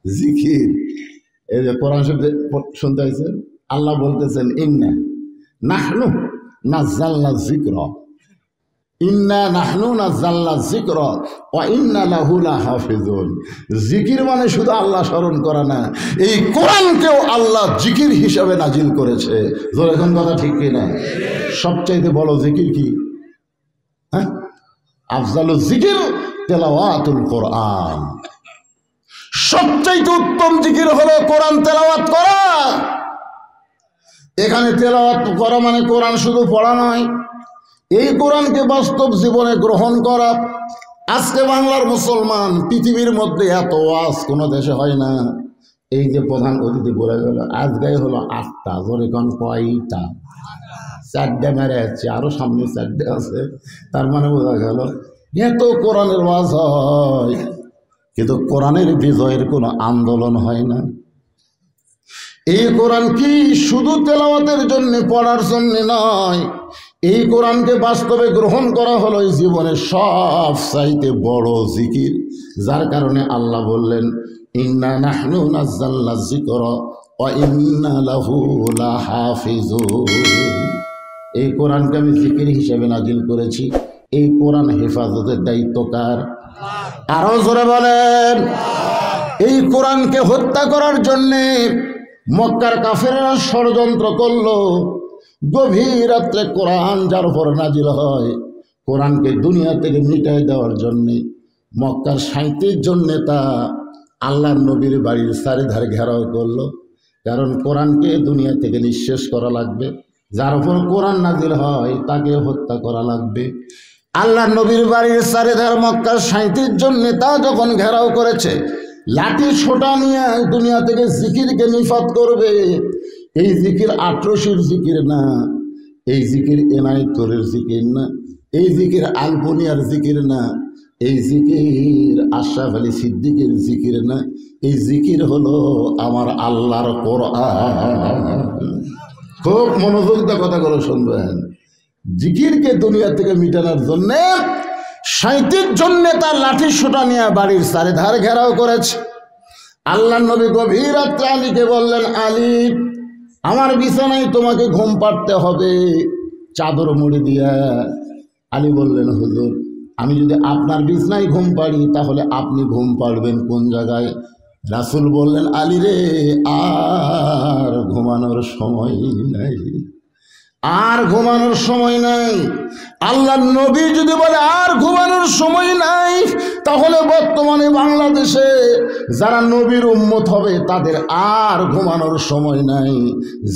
জিকির, এই যে কোরআন শুনতে হয়েছে, আল্লাহ বলতেছেন ইন্না নাহনু নাযালনা যিকরা, ইন্না নাহনু নাযালনা যিকরা ওয়া ইন্না লাহু লাহাফিজুন। জিকির মানে শুধু আল্লাহ স্মরণ করা না, এই কোরআনকেও আল্লাহ জিকির হিসাবে নাজিল করেছে। এখন কথা ঠিক কিনা? সবচাইতে বড় জিকির কি? হ্যাঁ, আফজালুল জিকির তেলাওয়াতুল কোরআন। সবচাইতে উত্তম জিকির হলো কোরআন তেলাওয়াত করা। এখানে তেলাওয়াত করা মানে কোরআন শুধু পড়া নয়, এই কোরআনকে বাস্তব জীবনে গ্রহণ করা। আজকে বাংলার মুসলমান, পৃথিবীর মধ্যে এত ওয়াজ কোনো দেশে হয় না। এই যে প্রধান অতিথি বলে গেল, আজগাই হলো 8টা। জোরে কোন কয়টা? 4টে মেরে যাচ্ছে, আরো সামনে 4টে আছে। তার মানে বোঝা গেল এত কোরআনের ওয়াজ হয়, কিন্তু কোরআনের বিজয়ের কোনো আন্দোলন হয় না। এই কোরআন কি শুধু তেলাওয়াতের জন্য, পড়ার জন্য নয়, এই কোরআনকে বাস্তবে গ্রহণ করা হলো এই জীবনের সব চাইতে বড় জিকির। যার কারণে আল্লাহ বললেন ইন্না নাহনু নাযালনা যিকরা ওয়া ইন্না লাহু লাহাফিজুন। এই কোরআনকে আমি জিকির হিসেবে নাজিল করেছি। এই কোরআন হেফাজতের দায়িত্ব কার? আরো জোরে বলেন। এই কোরআনকে হত্যা করার জন্যে মক্কার কাফেররা ষড়যন্ত্র করলো। গভীর রাত্রে কোরআন যার উপর নাজিল হয়, কোরআনকে দুনিয়া থেকে মিটাই দেওয়ার জন্যে মক্কার 37 জন নেতা আল্লাহর নবীর বাড়ির চারিধারে ঘেরাও করলো। কারণ কোরআনকে দুনিয়া থেকে নিঃশেষ করা লাগবে, যার উপর কোরআন নাজিল হয় তাকে হত্যা করা লাগবে। আল্লাহর নবীর বাড়ির চারিধারে মক্কার 37 জন নেতা যখন ঘেরাও করেছে, লাঠি ছোটা নিয়ে দুনিয়া থেকে জিকিরকে নিফাত করবে। এই জিকির আটরশির জিকির না, এই জিকির এনায়েতরের জিকির না, এই জিকির আলপনিয়ার জিকির না, এই জিকির আশরাফ আলী সিদ্দিকের জিকির না, এই জিকির হলো আমার আল্লাহর কোরআন। খুব মনোযোগ দিয়ে কথাগুলো শুনবেন। জিকিরকে দুনিয়া থেকে মিটানোর জন্য 37 জন নেতা লাঠি সোটা নিয়ে বাড়ির চারিধারে ঘেরাও করেছে। আল্লাহ নবী গভীর রাত্রে আলীকে বললেন, আলী আমার বিছানায় তোমাকে ঘুম পাড়তে হবে চাদর মুড়ি দিয়া। আলী বললেন, হুজুর আমি যদি আপনার বিছনায় ঘুম পাড়ি তাহলে আপনি ঘুম পাড়বেন কোন জায়গায়? রাসূল বললেন, আলী রে, আর ঘুমানোর সময় নাই, আর ঘুমানোর সময় নাই। আল্লাহর নবী যদি বলে আর ঘুমানোর সময় নাই, তাহলে বর্তমানে বাংলাদেশে যারা নবীর উম্মত হবে তাদের আর ঘুমানোর সময় নাই।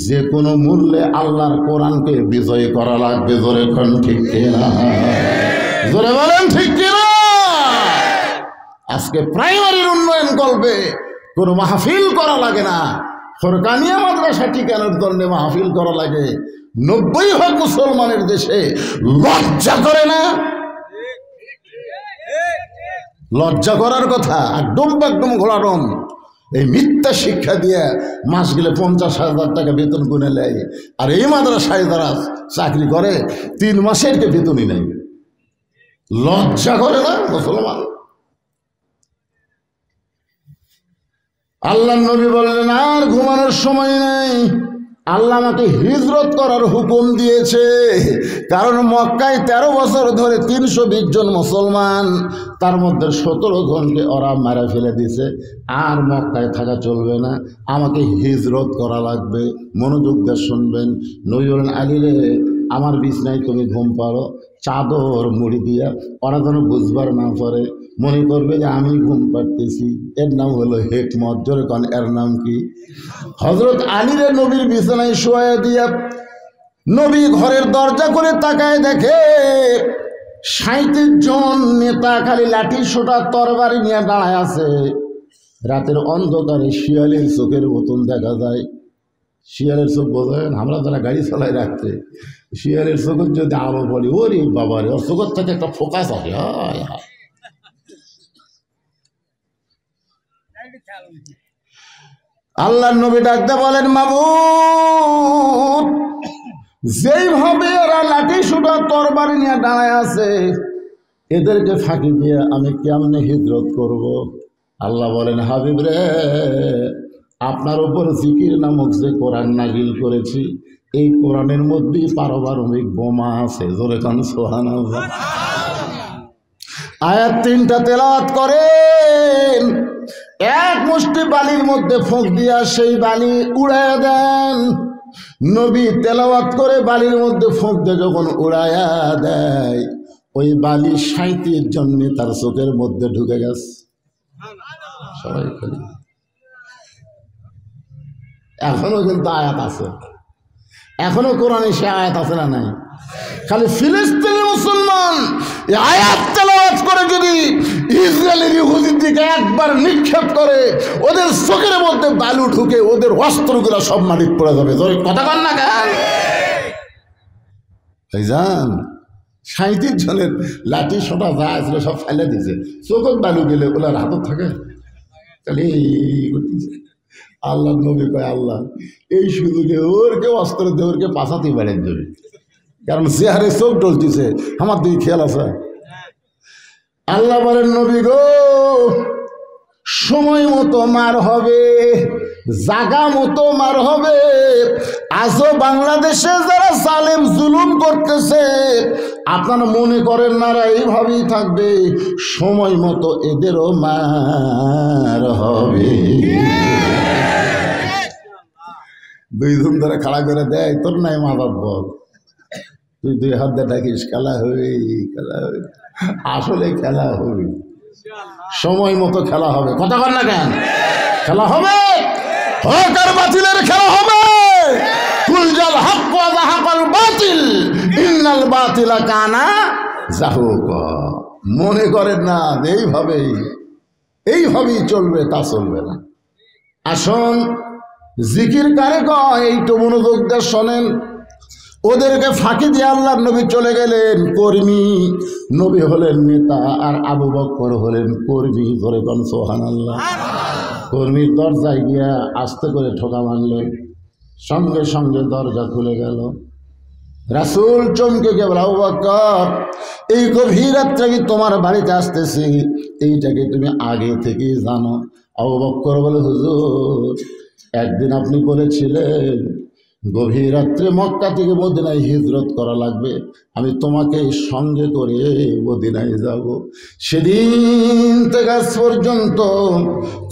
যে কোনো মূল্যে আল্লাহর কোরআনকে বিজয় করা লাগবে। জোরে কোন ঠিক কিনা? জোরে বলেন ঠিক কিনা? আজকে প্রাইমারির উন্নয়ন করবে কোনো মাহফিল করা লাগে না, ফরকানিয়া মাদ্রাসা ঠিকানোর জন্য মাহফিল করা লাগে। 90% মুসলমানের দেশে লজ্জা করে না? লজ্জা করার কথা। একদম ঘোড়ারম এই মিথ্যা শিক্ষা দিয়ে মাস গেলে 50,000 টাকা বেতন গুনে নেয়, আর এই মাদ্রাসায় যারা চাকরি করে 3 মাসের কে বেতনই নেই। লজ্জা করে না মুসলমান? আল্লাহ নবী বললেন আর ঘুমানোর সময় নেই। আল্লাহ আমাকে হিজরত করার হুকুম দিয়েছে, কারণ মক্কায় 13 বছর ধরে 320 জন মুসলমান, তার মধ্যে 17 জনকে ওরা মারা ফেলে দিছে। আর মক্কায় থাকা চলবে না, আমাকে হিজরত করা লাগবে। মনোযোগ দিয়ে শুনবেন। নবী বলেন, আলী রে, আমার বিছনায় তুমি ঘুম পাড়ো, চাদর মুড়ি দিয়া, ওরা যেন বুঝবার না পারে, মনে করবে যে আমি ঘুম পাড়তেছি। এর নাম হলো হেকমত। জোরে কন, এর নাম কি? হযরত আলীরে নবীর বিছানায় শোয়া দিয়া নবী ঘরের দরজা করে তাকায়, দেখে 37 জন নেতা খালি লাঠি সোটা তরবারি নিয়ে দাঁড়ায় আছে। রাতের অন্ধকারে শিয়ালের চোখের মতন দেখা যায়। শিয়ালের চোখ বোঝেন? আমরা যারা গাড়ি চালাই রাখতে, শিয়ালের চোখের যদি আলো পড়ি, ওরে বাবারে, ওর চোখের থেকে একটা ফোকাস আছে। হায় হায়। আল্লাহর নবী ডাকতে বলেন, মাবুদ, যেইভাবে ওরা লাঠি সোটা তরবারি নিয়ে দাঁড়ায় আছে, এদেরকে ফাঁকি দিয়ে আমি কেমনে হিজরত করব? আল্লাহ বলেন, হাবিব রে, আপনার উপর জিকির নামক যে কোরআন নাজিল করেছি, এই কোরআনের মধ্যেই পারমাণবিক বোমা আছে। জোরে কান সুবহানাল্লাহ। আয়াত 3টা তেলাওয়াত করেন, এক মুষ্টি বালির মধ্যে ফোঁক দিয়া সেই বালি উড়াইয়া দেন। নবী তেলাওয়াত করে বালির মধ্যে ফোঁক দিয়ে যখন উড়াইয়া দেয়, ওই বালি 37 জন তার চোখের মধ্যে ঢুকে গেছে। সবাই খালি এখনো কিন্তু আয়াত আছে, এখনো কোরআনে সে আয়াত আছে না নাই? খালি ফিলিস্তিনের মুসলমান এই আয়াত তেলাওয়াত করে যদি ইসরায়েলের ইহুদির দিকে একবার নিক্ষেপ করে, ওদের চোখের মধ্যে বালু ঢুকে ওদের অস্ত্রগুলো সব মাটিতে পড়ে যাবে। কথা কন না কেন? ভাইজান, 37 জনের লাঠি সোটা যা ছিল সব ফেলে দিয়েছে। চোখের বালু গেলে ওনার হাতত থাকে তাহলে আল্লাহ নবী কয়, আল্লাহ এই সুযোগে ওরকে অস্ত্র দিয়ে ওরকে পাশাতেই বেড়ে দেবে, কারণ চেহারে চোখ ডলতেছে। আমার দিকে খেয়াল আছে? আল্লাহ বলেন, নবী গো, সময় মতো মার হবে, জাগা মতো মার হবে। আজও বাংলাদেশে যারা জালেম জুলুম করতেছে, আপনারা মনে করেন না এইভাবেই থাকবে, সময় মতো এদেরও মার হবে। 2 জন ধরে খাড়া করে দেয়, তোর নাই মা বাপ বল, তুই 2 হাত দিয়ে ডাকিস, খেলা হবে, খেলা হবে। আসলে খেলা হবে, সময় মতো খেলা হবে। কথা বল না কেন? খেলা হবে, হক আর বাতিলের খেলা হবে। কুলজাল হক ওয়া যাহাকাল বাতিল ইন্নাল বাতিলা কানা যাহুকা। মনে করেন না এইভাবেই চলবে, তা চলবে না। আসুন, জিকির কারে কয় এইটু মনোযোগ দিয়ে শোনেন। ওদেরকে ফাঁকি দিয়ে আল্লাহর নবী চলে গেলেন কর্মী। নবী হলেন নেতা আর আবু বকর হলেন কর্মী। ধরে কোন সুবহানাল্লাহ। কর্মীর দরজায় গিয়া আস্তে করে ঠোকা মারলেন, সঙ্গে সঙ্গে দরজা খুলে গেল। রাসূল চমকে গেল, আবু বকর, এই গভীর রাত্রে কি তোমার বাড়িতে আসতেছি, এইটাকে তুমি আগে থেকেই জানো? আবু বকর বলে, হুজুর, একদিন আপনি বলেছিলেন গভীর রাত্রে মক্কা থেকে মদিনায় হিজরত করা লাগবে, আমি তোমাকে সঙ্গে করে মদিনায় যাব। সেদিন থেকে আজ পর্যন্ত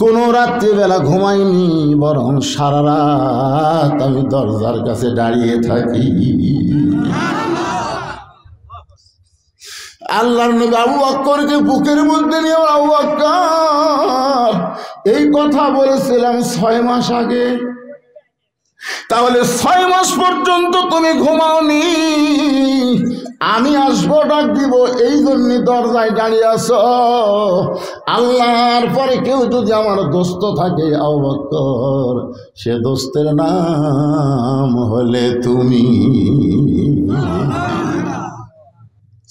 কোনো রাত্রিবেলা ঘুমাইনি, বরং সারা রাত আমি দরজার কাছে দাঁড়িয়ে থাকি। আল্লাহর নবী আবু বকরকে বুকের মধ্যে নিয়ে, আবু বকর এই কথা বলেছিলাম 6 মাস আগে, তাহলে 6 মাস পর্যন্ত তুমি ঘুমাওনি, আমি আসবো ডাক দিব এই জন্য দরজায় দাঁড়িয়ে আছো। আল্লাহর পরে কেউ যদি আমার দোস্ত থাকে আবু বকর, সে দোস্তের নাম হলে তুমি।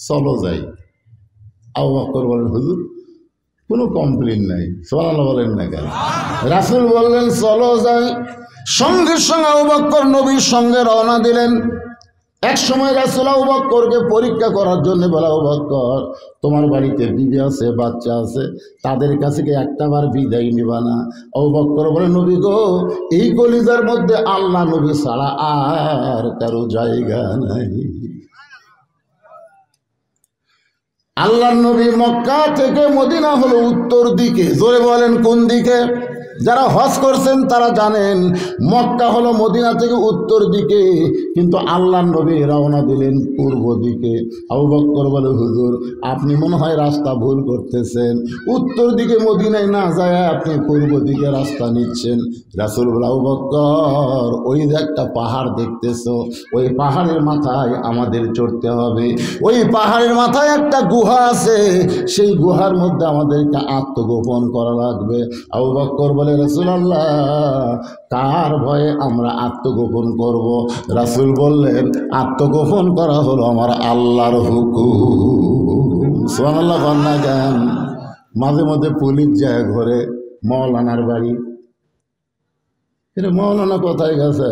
চলো যাই। আবু বকর বলেন, হুজুর কোনো কমপ্লেন নাই, সুবহানাল্লাহ বলেন না কেন? রাসূল বললেন চলো যাই। সঙ্গে সঙ্গে আবু বকর নবীর সঙ্গে রওনা দিলেন। এক সময় রাসূল আবু বকরকে পরীক্ষা করার জন্য বলে, আবু বকর তোমার বাড়িতে বিবি আছে, বাচ্চা আছে, তাদের কাছে কি একটাবার বিদায় নিবা না? আবু বকর বলে, নবী গো, এই কলিজার মধ্যে আল্লাহ নবী ছাড়া আর কারো জায়গা নাই। আল্লাহর নবী মক্কা থেকে মদিনা হলো উত্তর দিকে। জোরে বলেন কোন দিকে? যারা হজ করছেন তারা জানেন মক্কা হলো মদিনা থেকে উত্তর দিকে, কিন্তু আল্লাহর নবী রওনা দিলেন পূর্ব দিকে। আবু বকর বলে, হুজুর আপনি মনে হয় রাস্তা ভুল করতেছেন, উত্তর দিকে মদিনায় না যায় আপনি পূর্ব দিকে রাস্তা নিচ্ছেন। রাসূল বলে, আবু বকর ওই যে একটা পাহাড় দেখতেছো, ওই পাহাড়ের মাথায় আমাদের চড়তে হবে। ওই পাহাড়ের মাথায় একটা গুহা আছে, সেই গুহার মধ্যে আমাদেরকে আত্মগোপন করা লাগবে। আবু বকর বলে, রাসূলুল্লাহ কার ভয়ে আমরা আত্মগোপন করব? রাসূল বললেন, আত্মগোপন করা হলো আমার আল্লাহর হুকুম। সুবহানাল্লাহ বন্যা গান। মাঝে মধ্যে পুলিশ যায় ঘরে মৌলানার বাড়ি, মৌলানা কোথায় গেছে?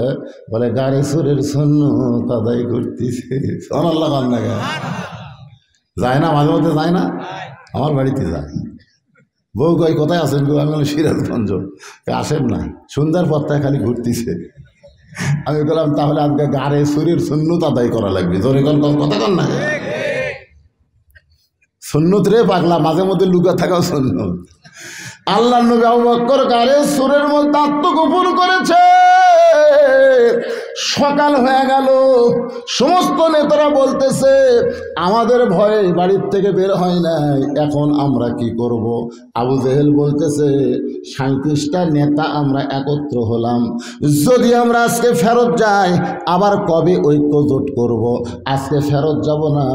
বলে গাড়ি সুরের সুন্নত আদায় করতেছে। সুবহানাল্লাহ বন্যা গান। যায় না, মাঝে মধ্যে যায় না? আমার বাড়িতে যায়। বউ কই কোথায় আছেন গো? আমি বললাম সিরাজগঞ্জ। আসেন না, সন্ধ্যার পথটায় খালি ঘুরতেছে। আমি বললাম তাহলে আজকে গাড়ে সুরের সুন্নত আদায় করা লাগবে। জোরে কথা কন না, সুন্নত রে পাগলা, মাঝে মধ্যে লুকা থাকাও সুন্নত। আল্লাহর নবী আবু বকর গাড়ে সুরের মধ্যে আত্মগোপন করেছে। সকাল হয়ে গেল, সমস্ত নেতারা বলতেছে আমাদের ভয়ে বাড়ির থেকে বের হয় নাই, এখন আমরা কি করব? আবু জেহেল বলতেছে 37টা নেতা আমরা একত্র হলাম, যদি আমরা আজকে ফেরত যাই আবার কবে ঐক্যজোট করব? আজকে ফেরত যাব না,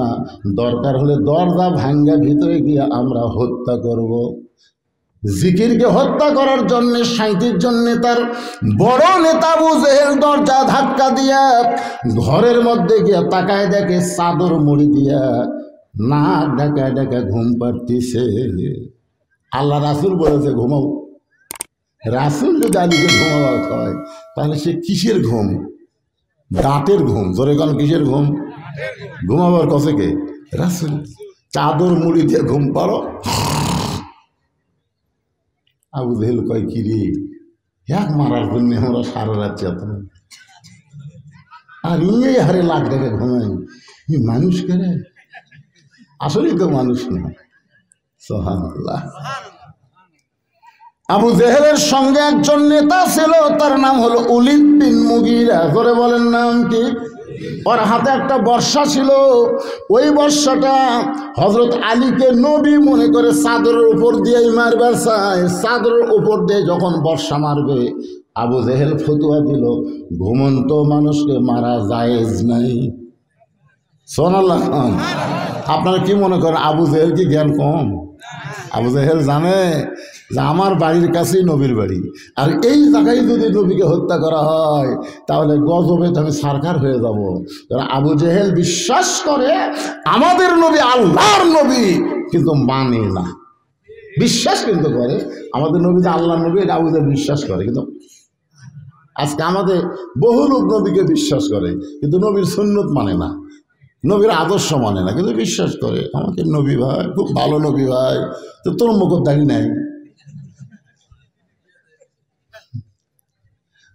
দরকার হলে দরজা ভাঙ্গা ভিতরে গিয়ে আমরা হত্যা করব। জিকিরকে হত্যা করার জন্য 37 জন নেতার বড় নেতা আবু জেহেল দরজা ধাক্কা দিয়া ঘরের মধ্যে গিয়া তাকায় দেখে চাদর মুড়ি দিয়া না ডাকায় ডাকা ঘুম পাড়তিছে। আল্লাহ রাসূল বলেছে ঘুমাও। রাসূল যদি আলীকে ঘুমাবার হয় তাহলে সে কিসের ঘুম? দাঁতের ঘুম। জোরে কোন কিসের ঘুম? ঘুমাবার কছে কে? রাসূল। চাদর মুড়ি দিয়ে ঘুম পাড়ো। আবু জেহেল কয় কি রে, এক মারার জন্য আমরা সারা রাত চেতন, আর ইয়ে হারে লাখ টাকা ঘুমাই, মানুষ কেন? আসলেই তো মানুষ না। সুবহানাল্লাহ। আবু জেহেলের সঙ্গে একজন নেতা ছিল, তার নাম হলো ওলীদ বিন মুগীরা। করে বলেন নাম কি? ওর হাতে একটা বর্শা ছিল, ওই বর্শাটা হযরত আলীকে নবী মনে করে চাদরের উপর দিয়ে মারবে চায়। চাদরের উপর দিয়ে যখন বর্শা মারবে, আবু জেহেল ফতুয়া দিল ঘুমন্ত মানুষকে মারা জায়েজ নাই। সুবহানাল্লাহ। আপনারা কি মনে করেন আবু জেহেল কি জ্ঞান কম? আবু জেহেল জানে যে আমার বাড়ির কাছেই নবীর বাড়ি, আর এই জায়গায় যদি নবীকে হত্যা করা হয় তাহলে গজবে আমি সরকার হয়ে যাব। আবু জেহেল বিশ্বাস করে আমাদের নবী আল্লাহর নবী, কিন্তু মানে না। বিশ্বাস কিন্তু করে আমাদের নবী যে আল্লাহর নবী, এটা আবু জেহেল বিশ্বাস করে। কিন্তু আজকে আমাদের বহু লোক নবীকে বিশ্বাস করে কিন্তু নবীর সুন্নত মানে না, নবীর আদর্শ মানে না, কিন্তু বিশ্বাস করে আমাকে নবী ভাই খুব ভালো নবী ভাই, তো তোর মুখর দাঁড়ি নাই।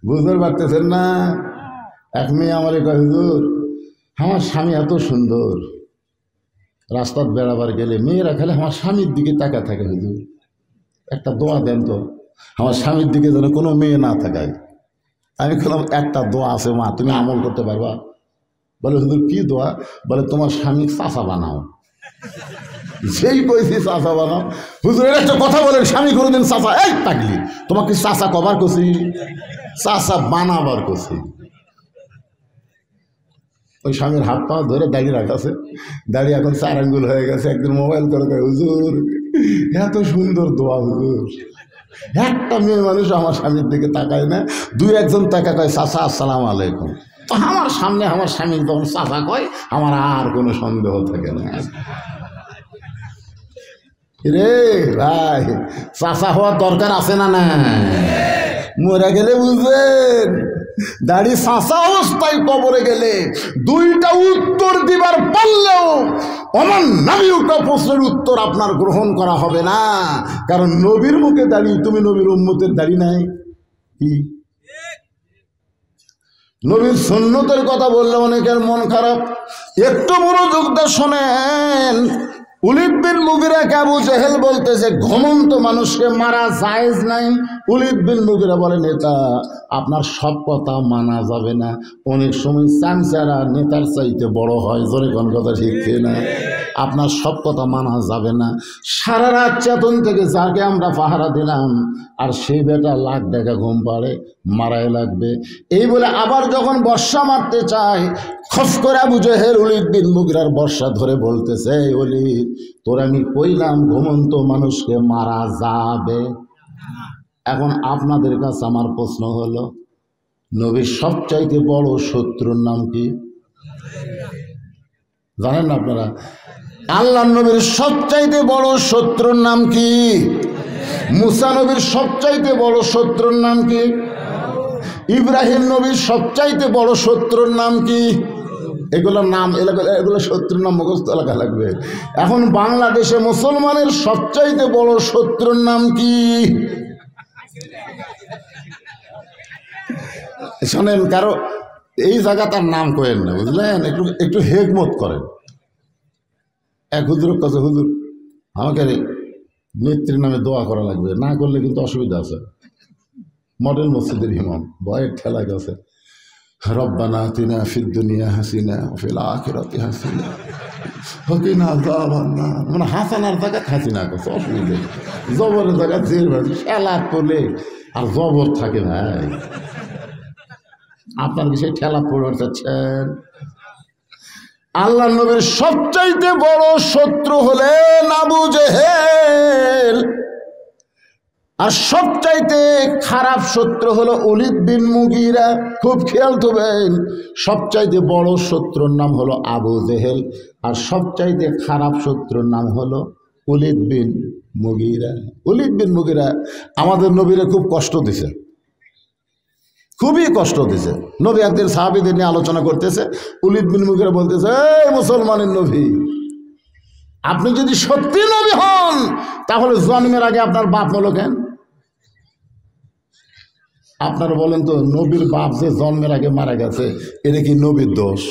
বুঝতে পারতেছেন না? এক মেয়ে আমারে কয়, হুজুর আমার স্বামী এত সুন্দর, রাস্তায় বেড়াবার গেলে মেয়েরা খালি আমার স্বামীর দিকে তাকা থাকে, হুজুর একটা দোয়া দেন তো আমার স্বামীর দিকে যেন কোনো মেয়ে না তাকায়। আমি বললাম একটা দোয়া আছে মা, তুমি আমল করতে পারবা? বলে হুজুর কি দোয়া? বলে তোমার স্বামী চাচা বানাও। যেই কইছি চাচা বানাও, হুজুর একটা কথা বলেন, স্বামী কোনোদিন চাচা, এই পাগলি তোমাকে চাচা কবার করছি, চাচা বানাবার করছি। ওই স্বামীর হাত পা ধরে দাঁড়িয়ে রাখাছে, দাঁড়িয়ে এখন 4 আঙ্গুল হয়ে গেছে। একদিন মোবাইল করে কয়, হুজুর এত সুন্দর দোয়া হুজুর, একটা মেয়ে মানুষ আমার স্বামীর দিকে তাকায় না, 2-1 জন তাকা কয় চাচা আসসালামু আলাইকুম। তো আমার সামনে আমার স্বামী তখন চাচা কয়, আমার আর কোনো সন্দেহ থাকে না। রে ভাই, চাচা হওয়ার দরকার আছে না? না মরে গেলে বুঝবেন, দাড়ি চাচা অবস্থায় কবরে গেলে 2টা উত্তর দিবার পারলেও আমার নবীর প্রশ্নের উত্তর আপনার গ্রহণ করা হবে না। কারণ নবীর মুখে দাঁড়িয়ে তুমি নবীর উম্মতের দাড়ি নাই কি? নবীর সুন্নতের কথা বললে অনেকের মন খারাপ। একটু মনোযোগ দিয়ে শোনেন। উলিদ বিন মুগিরাকে আবু জেহেল বলতেছে ঘমন্ত মানুষকে মারা জায়েজ নাই। উলিদ বিন মুগিরা বলে, নেতা আপনার সব কথা মানা যাবে না, অনেক সময় চামচারা নেতার চাইতে বড় হয়। জোরে কোন কথা শিখছে না? আপনার সব কথা মানা যাবে না। সারা রাত চেতন থেকে যাকে আমরা পাহারা দিলাম, আর সেই বেটা লাখ টাকা ঘুম পাড়ে, মারাই লাগবে। এই বলে আবার যখন বর্ষা মারতে চায়, খস করে আবু জেহেল উলিদ বিন মুগিরার বর্ষা ধরে বলতেছে, উলিদ তোর আমি কইলাম ঘুমন্ত মানুষকে মারা যাবে। এখন আপনাদের কাছে আমার প্রশ্ন হলো, নবীর সবচাইতে বড় শত্রুর নাম কি জানেন না আপনারা? আল্লাহ নবীর সবচাইতে বড় শত্রুর নাম কি? মুসা নবীর সবচাইতে বড় শত্রুর নাম কি? ইব্রাহিম নবীর সবচাইতে বড় শত্রুর নাম কি? এগুলোর নাম, এগুলো শত্রুর নাম মুখস্থ এলাকা লাগবে। এখন বাংলাদেশে মুসলমানের সবচাইতে বড় শত্রুর নাম কি? শোনেন, কারো এই জায়গা তার নাম করেন না, বুঝলেন? একটু হেকমত করেন। এক হুজুরের কাছে, হুজুর আমাকে নেত্রীর নামে দোয়া করা লাগবে, না করলে কিন্তু অসুবিধা আছে। মডেল মসজিদের ইমাম, ভয়ের ঠেলা গেছে, রব্বানা আতিনা ফিদ দুনিয়া হাসিনা ওয়া ফিল আখিরাতি হাসিনা ওয়া কিনা আযাবান্নার। মানে হাসানার জায়গা হাসিনা করছে, অসুবিধা। জবরের জায়গা জের ভাই ঠেলা করলে আর জবর থাকে ভাই। আপনার কি সেই ঠেলা পড়ে চাচ্ছেন? আল্লাহ নবীর সবচাইতে বড় শত্রু হলেন আবু জেহেল, আর সবচাইতে খারাপ শত্রু হলো উলিদ বিন মুগিরা। খুব খেয়াল করবেন, সবচাইতে বড় শত্রুর নাম হলো আবু জেহেল, আর সবচাইতে খারাপ শত্রুর নাম হলো উলিদ বিন মুগিরা। উলিদ বিন মুগিরা আমাদের নবীরে খুব কষ্ট দিছে, খুবই কষ্ট দিছে। নবী একদিন সাহাবীদের নিয়ে আলোচনা করতেছে, উলিদ বিন মুগিরা বলতেছে, এই মুসলমানের নবী, আপনি যদি সত্যি নবী হন তাহলে জন্মের আগে আপনার বাপ হলো কেন? আপনারা বলেন তো, নবীর বাপ যে জন্মের আগে মারা গেছে, এটা কি নবীর দোষ?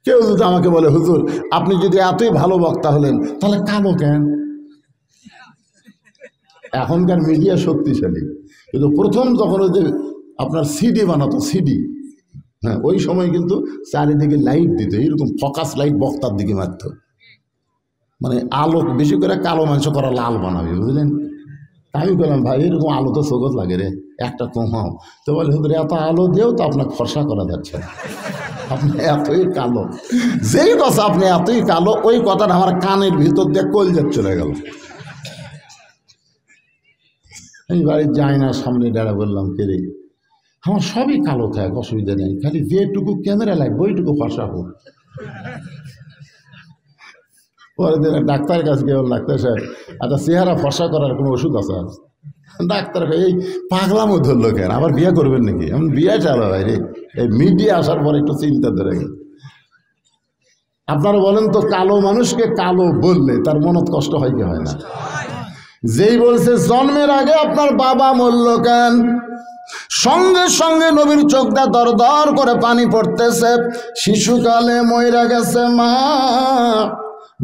কেউ যদি আমাকে বলে, হুজুর আপনি যদি এতই ভালো বক্তা হলেন তাহলে কালো কেন? এখনকার মিডিয়া শক্তিশালী, কিন্তু প্রথম যখন ওই যে আপনার সিডি বানাতো, সিডি, হ্যাঁ, ওই সময় কিন্তু চারিদিকে লাইট দিত, এরকম ফোকাস লাইট বক্তার দিকে মারত। মানে আলো বেশি করে কালো মাংস করা লাল বানাবে, বুঝলেন? আমি বললাম, ভাই এরকম আলো তো চোখত লাগে রে, একটা কমাও। তো বলে, হুজুর এত আলো দিয়েও তো আপনার ফর্সা করা যাচ্ছে না, আপনি এতই কালো। যেই কথা আপনি এতই কালো, ওই কথাটা আমার কানের ভিতর দিয়ে কলজা চলে গেল। এই বাড়ির যাই না, সামনে দাঁড়া বললাম, কে রে, আমার সবই কালো থাক, অসুবিধা নেই, খালি যেটুকু ক্যামেরা লাগবে ওইটুকু ফর্সা হোক। পরে দিন ডাক্তারের কাছে গিয়ে, ডাক্তার সাহেব আচ্ছা চেহারা ফর্সা করার কোনো ওষুধ আছে? ডাক্তার এই পাগলামো ধরলো কেন, আবার বিয়ে করবেন নাকি? এমন বিয়ে চালো ভাই রে, এই মিডিয়া আসার পরে একটু চিন্তা ধরে গেল। আপনারা বলেন তো, কালো মানুষকে কালো বললে তার মনত কষ্ট হয় কি হয় না? যেই বলছে জন্মের আগে আপনার বাবা মরল কেন, সঙ্গে সঙ্গে নবীর চোখটা দর দর করে পানি পড়তেছে। শিশুকালে মইরা গেছে মা,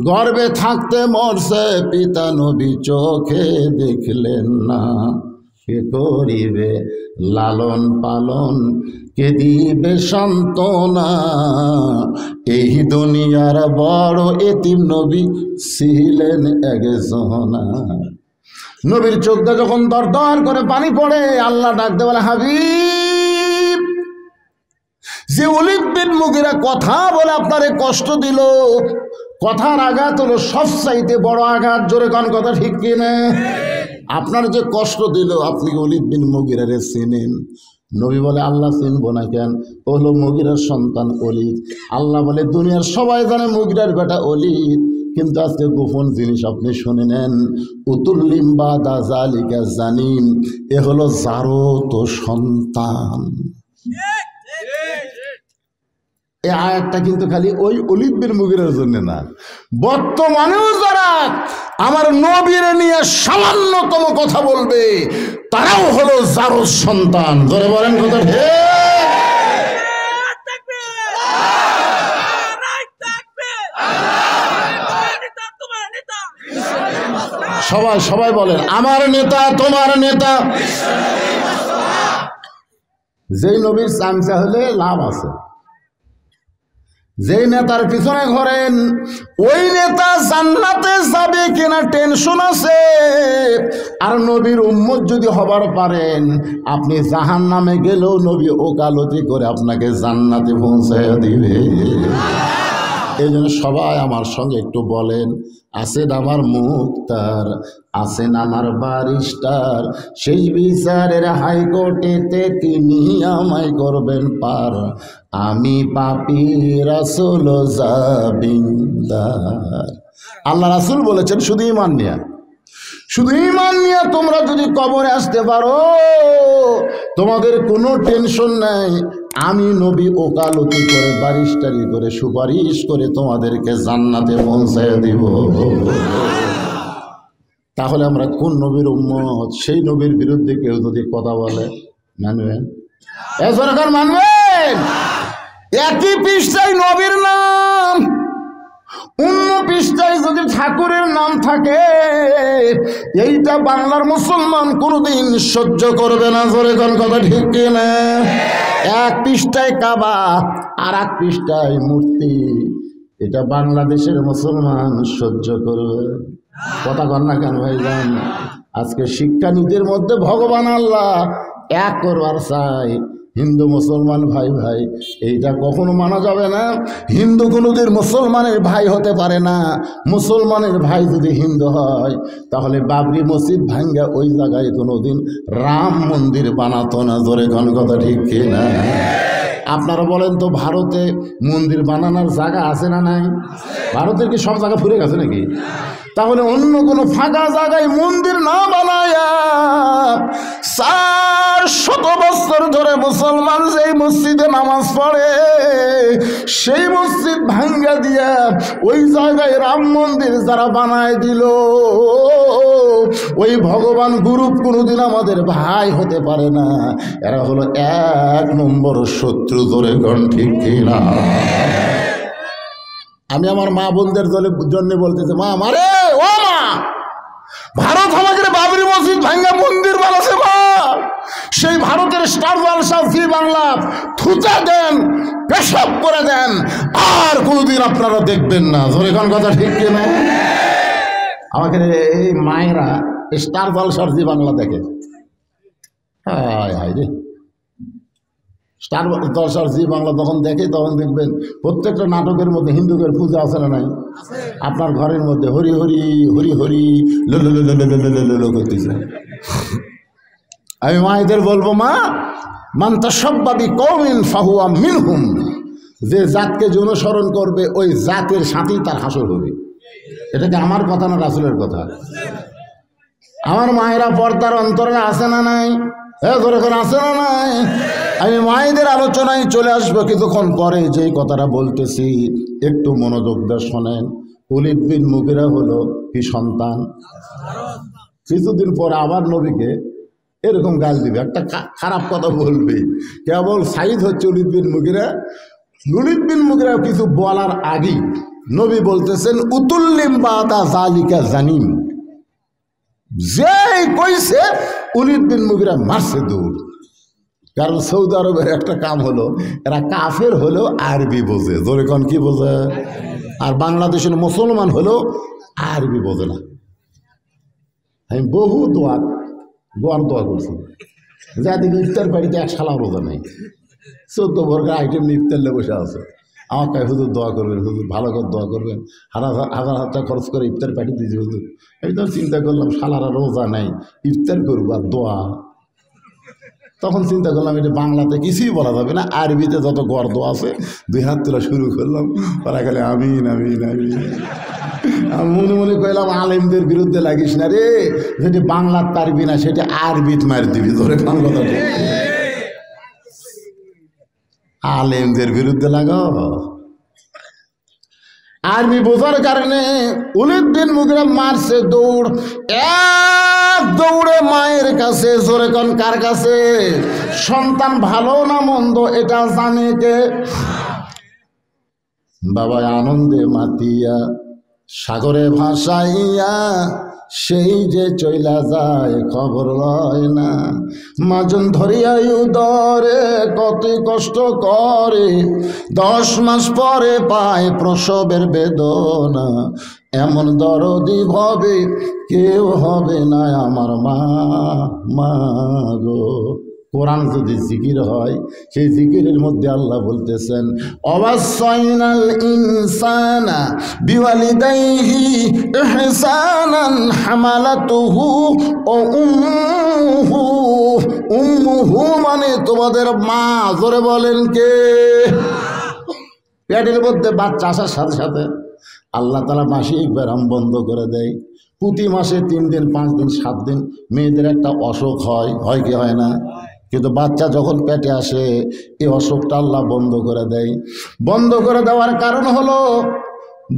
গর্ভে থাকতে মরছে পিতা, নবী চোখে দেখলেন না। কে করিবে লালন পালন, কে দিবে সান্ত্বনা, এই দুনিয়ার বড় এতিম নবী ছিলেন একজনা। নবীর চোখটা যখন দর দর করে পানি পড়ে, আল্লাহ ডাকতে বলে, হাবিব, যে ওলীদ বিন মুগীরা কথা বলে আপনারে কষ্ট দিল, কথার আঘাত হলো সবচাইতে বড় আঘাত। জোরে কোন কথা ঠিক কিনা? আপনার যে কষ্ট দিল, আপনি ওলীদ বিন মুগীরারে চিনেন? নবী বলে, আল্লাহ চিনবো না কেন? ও হলো মুগীরার সন্তান ওলীদ। আল্লাহ বলে, দুনিয়ার সবাই জানে মুগীরার বেটা ওলীদ, কিন্তু আজকে গোপন জিনিস আপনি শুনে নেন। উতুল্লিম বাদা জালিকা জানিম, এ হলো জারত সন্তান। এই আয়াতটা কিন্তু খালি ওই ওলীদ বিন মুগীরার জন্য না, বর্তমানেও যারা আমার নবীর নিয়ে সামান্যতম কথা বলবে, তারাও হলো জারত সন্তান। ধরে বলেন কথা ঠিক? সবাই সবাই বলেন, আমার নেতা তোমার নেতা। যেই নবীর চামচা হলে লাভ আছে, যেই নেতার পিছনে ঘোরেন, ওই নেতা জান্নাতে যাবে কিনা টেনশন আছে। আর নবীর উম্মত যদি হবার পারেন, আপনি জাহান্নামে গেলেও নবী ওকালতি করে আপনাকে জান্নাতে পৌঁছায় দিবে। এই জন্য সবাই আমার সঙ্গে একটু বলেন, আছেন আমার মুক্তার, আছেন আমার বারিস্টার, সেই বিচারের হাইকোর্টেতে তিনি আমায় করবেন পার, আমি পাপী রাসূল জাবিন্দার। আল্লাহ রাসূল বলেছেন, শুধু ঈমান নিয়া, শুধু ঈমান নিয়ে তোমরা যদি কবরে আসতে পারো, তোমাদের কোনো টেনশন নাই। আমি নবী ওকালতি করে, বারিস্টারি করে, সুপারিশ করে তোমাদেরকে জান্নাতে পৌঁছায় দিব। তাহলে আমরা কোন নবীর উম্মত? সেই নবীর বিরুদ্ধে কেউ যদি কথা বলে, মানবেন? এ সরকার মানবেন? একই পৃষ্ঠায় নবীর নাম, অন্য পৃষ্ঠায় যদি ঠাকুরের নাম থাকে, এইটা বাংলার মুসলমান কোনোদিন সহ্য করবে না। জোরে কোন কথা ঠিক কিনা? এক পৃষ্ঠায় কাবা, আর এক পৃষ্ঠায় মূর্তি, এটা বাংলাদেশের মুসলমান সহ্য করবে? কথা কন না কেন ভাইজান? আজকে শিক্ষানীতির মধ্যে ভগবান আল্লাহ এক করবার চাই। হিন্দু মুসলমান ভাই ভাই, এইটা কখনো মানা যাবে না। হিন্দু কোনোদিন মুসলমানের ভাই হতে পারে না। মুসলমানের ভাই যদি হিন্দু হয়, তাহলে বাবরি মসজিদ ভাঙ্গা ওই জায়গায় কোনোদিন রাম মন্দির বানাতো না। জোরে কোন কথা ঠিক কিনা? আপনারা বলেন তো, ভারতে মন্দির বানানোর জায়গা আছে না নাই? ভারতের কি সব জায়গা ফুরে গেছে নাকি? তাহলে অন্য কোনো ফাঁকা জায়গায় মন্দির না বানায়া 400 বছর ধরে মুসলমান যেই মসজিদে নামাজ পড়ে, সেই মসজিদ ভাঙ্গা দিয়া ওই জায়গায় রাম মন্দির যারা বানায় দিল, ওই ভগবান গ্রুপ কোনোদিন আমাদের ভাই হতে পারে না। এরা হলো 1 নম্বর শত্রু। ধরে গণ ঠিক কিনা? আমি আমার মা বোনদের জন্য বলতেছি, মা, মারে ও মা, ভারত আমাকে বাবরি মসজিদ ভাঙ্গা মন্দির বানাচ্ছে মা। সেই ভারতের স্টার জলসা জি বাংলা থুতা দেন, পেশাব করে দেন, আর কোনোদিন আপনারা দেখবেন না। ধরে কোন কথা ঠিক কিনা? আমাকে এই মায়েরা স্টার জলসার জি বাংলা দেখে, হায় হায় রে, স্টার জলসার জি বাংলা যখন দেখে, তখন দেখবেন প্রত্যেকটা নাটকের মধ্যে হিন্দুদের পূজা আছে না নাই? আপনার ঘরের মধ্যে হরি হরি হরি হরি লো করতেছে। আমি মায়েদের বলবো, মা, মান তাশাব্বাবি কওমিন ফাহুয়া মিনহুম, যে জাতকে যে অনুসরণ করবে ওই জাতের সাথেই তার হাসর হবে। এটা কি আমার কথা না রাসূলের কথা? আমার মায়েরা পর্দার অন্তরে আছে না নাই? ধরে করে আছে না নাই? আমি মায়েদের আলোচনায় চলে আসবো কিছুক্ষণ পরে। যেই কথাটা বলতেছি একটু মনোযোগ দিয়ে শোনেন। ওলীদ বিন মুগীরা হলো কি সন্তান? কিছুদিন পর আবার নবীকে এরকম গাল দিবে, একটা খারাপ কথা বলবে। কেবল সাইদ হচ্ছে ওলীদ বিন মুগিরা। ওলীদ বিন মুগিরা কিছু বলার আগেই নবী বলতেছেন উতুল্লিম বাদা জালিকা জানিম, যেই কইছে ওলীদ বিন মুগিরা মারছে দৌড়। কারণ সৌদি আরবের একটা কাম হলো, এরা কাফের হলেও আরবি বোঝে, জোরে কোন কি বোঝে? আর বাংলাদেশের মুসলমান হলেও আরবি বোঝে না। আমি বহু দোয়ার দোয়া করছি, যা দেখি ইফতার বাড়িতে এক শালা রোজা নেই, 14 বর্গের আইটেম নিয়ে ইফতার নিয়ে বসে আছে। আমার কাছে হুজুর দোয়া করবেন, হুজুর ভালো করে দোয়া করবেন, হাজার টাকা খরচ করে ইফতার পাঠিয়ে দিয়েছি হুজুর। আমি তো চিন্তা করলাম শালারা রোজা নাই, ইফতার করবো আর দোয়া। তখন চিন্তা করলাম এটা বাংলাতে কিছুই বলা যাবে না, আরবিতে যত গর্দ আছে 2 হাত তোলা শুরু করলাম। ওরা খালি আমিন আমিন আমিন। আমি মনে মনে কইলাম আলেমদের বিরুদ্ধে লাগিস না রে, যেটি বাংলার পারবি না সেটা আরবিত মার দিবি, ধরে কান কথা। আলেমদের বিরুদ্ধে লাগাও। আরবি বোঝার কারণে ওলীদ বিন মুগিরা মারছে দৌড়, এক দৌড়ে মায়ের কাছে। জোরে কোন কার কাছে? সন্তান ভালো না মন্দ এটা জানে কে? বাবা আনন্দে মাতিয়া সাগরে ভাসাইয়া সেই যে চইলা যায় খবর লয় না। মাজন ধরিয়াই উদরে কত কষ্ট করে, 10 মাস পরে পায় প্রসবের বেদনা। এমন দরদি ভাবে কেউ হবে না আমার মা, মা গো। কোরআন যদি জিকির হয়, সেই জিকিরের মধ্যে আল্লাহ বলতেছেন অবাসাইনাল ইনসানা বিওয়ালিদাইহি ইহসানান হামালাতুহু ও উম্মুহু মানে তোমাদের মা। জোরে বলেন কে? পেটের মধ্যে বাচ্চা আসার সাথে সাথে আল্লাহ তাআলা মাসিক ব্যায়াম বন্ধ করে দেয়। প্রতি মাসে 3 দিন 5 দিন 7 দিন মেয়েদের একটা অসুখ হয় কি হয় না? কিন্তু বাচ্চা যখন পেটে আসে এই অসুখটা আল্লাহ বন্ধ করে দেয়। বন্ধ করে দেওয়ার কারণ হলো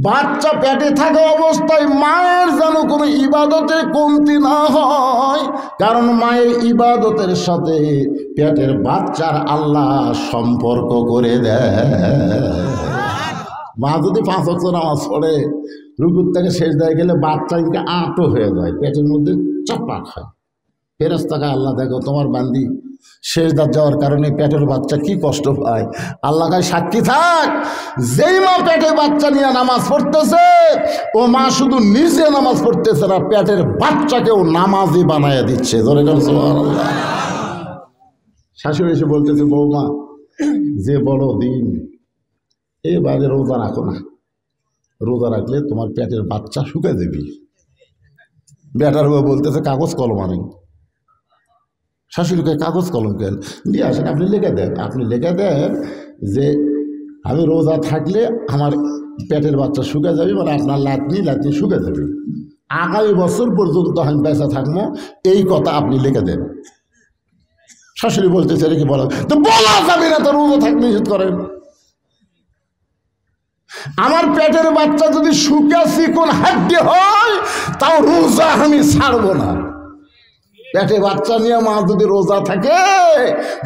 বাচ্চা পেটে থাকা অবস্থায় মায়ের যেন কোনো ইবাদতে কমতি না হয়। কারণ মায়ের ইবাদতের সাথে পেটের বাচ্চার আল্লাহ সম্পর্ক করে দেয়। মা যদি 5 ওয়াক্ত নামাজ পড়ে, রুকুর থেকে সেজদায় গেলে বাচ্চা ইনকে আঁটো হয়ে যায়, পেটের মধ্যে চাপা খায়। ফেরেশতাকে আল্লাহ দেখো তোমার বান্দি সেজদার যাওয়ার কারণে পেটের বাচ্চা কি কষ্ট পায়। আল্লাহ কাছে সাক্ষী থাক, যেই মা পেটে বাচ্চা নিয়ে নামাজ পড়তেছে ও মা শুধু নিজে নামাজ পড়তেছে না, পেটের বাচ্চাকেও নামাজি বানায় দিচ্ছে। ধরে গেল সুবহানাল্লাহ। শাশুড়ি এসে বলতেছে বৌমা যে বড় দিন, এবারে রোজা রাখো না, রোজা রাখলে তোমার পেটের বাচ্চা শুকে দেবি। বেটার বউ বলতেছে কাগজ কলম আনেন। শাশুড়িকে কাগজ কলম কেন দিয়ে আসেন, আপনি লিখে দেন, আপনি লিখে দেন যে আমি রোজা থাকলে আমার পেটের বাচ্চা শুকে যাবে, মানে আপনার লাতনি শুকে যাবে, আগামী বছর পর্যন্ত আমি বেঁচে থাকবো, এই কথা আপনি লিখে দেন। শাশুড়ি বলতেছে এটা কি বলা তো বলা যাবে না, তো রোজা থাকলে নিষেধ করেন। আমার পেটের বাচ্চা যদি শুকে চিকন হাড্ডি হয় তাও রোজা আমি ছাড়বো না। পেটে বাচ্চা নিয়ে মা যদি রোজা থাকে,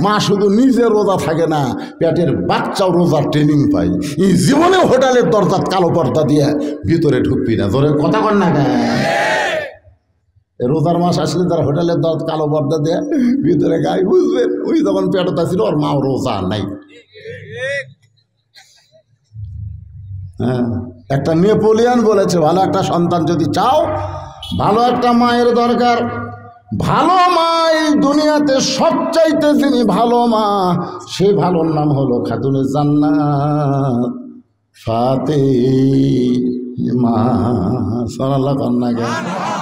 মা শুধু নিজে রোজা থাকে না, পেটের বাচ্চাও রোজার ট্রেনিং পায়। এই জীবনে হোটেলের দরজা কালো পর্দা দিয়ে ভিতরে ঢুকবি না। ধরে কথা কন না কেন? রোজার মাস আসলে তারা হোটেলের দরজা কালো পর্দা দিয়ে ভিতরে গায়ে বুঝবেন ওই যখন পেটটা ছিল ওর মাও রোজা নাই। হ্যাঁ, একটা নেপোলিয়ান বলেছে ভালো একটা সন্তান যদি চাও, ভালো একটা মায়ের দরকার। ভালো মা এই দুনিয়াতে সবচাইতে যিনি ভালো মা, সেই ভালোর নাম হলো খাতুনে জান্নাত ফাতেমা। সাল্লাল্লাহু আলাইহি ওয়া সাল্লাম।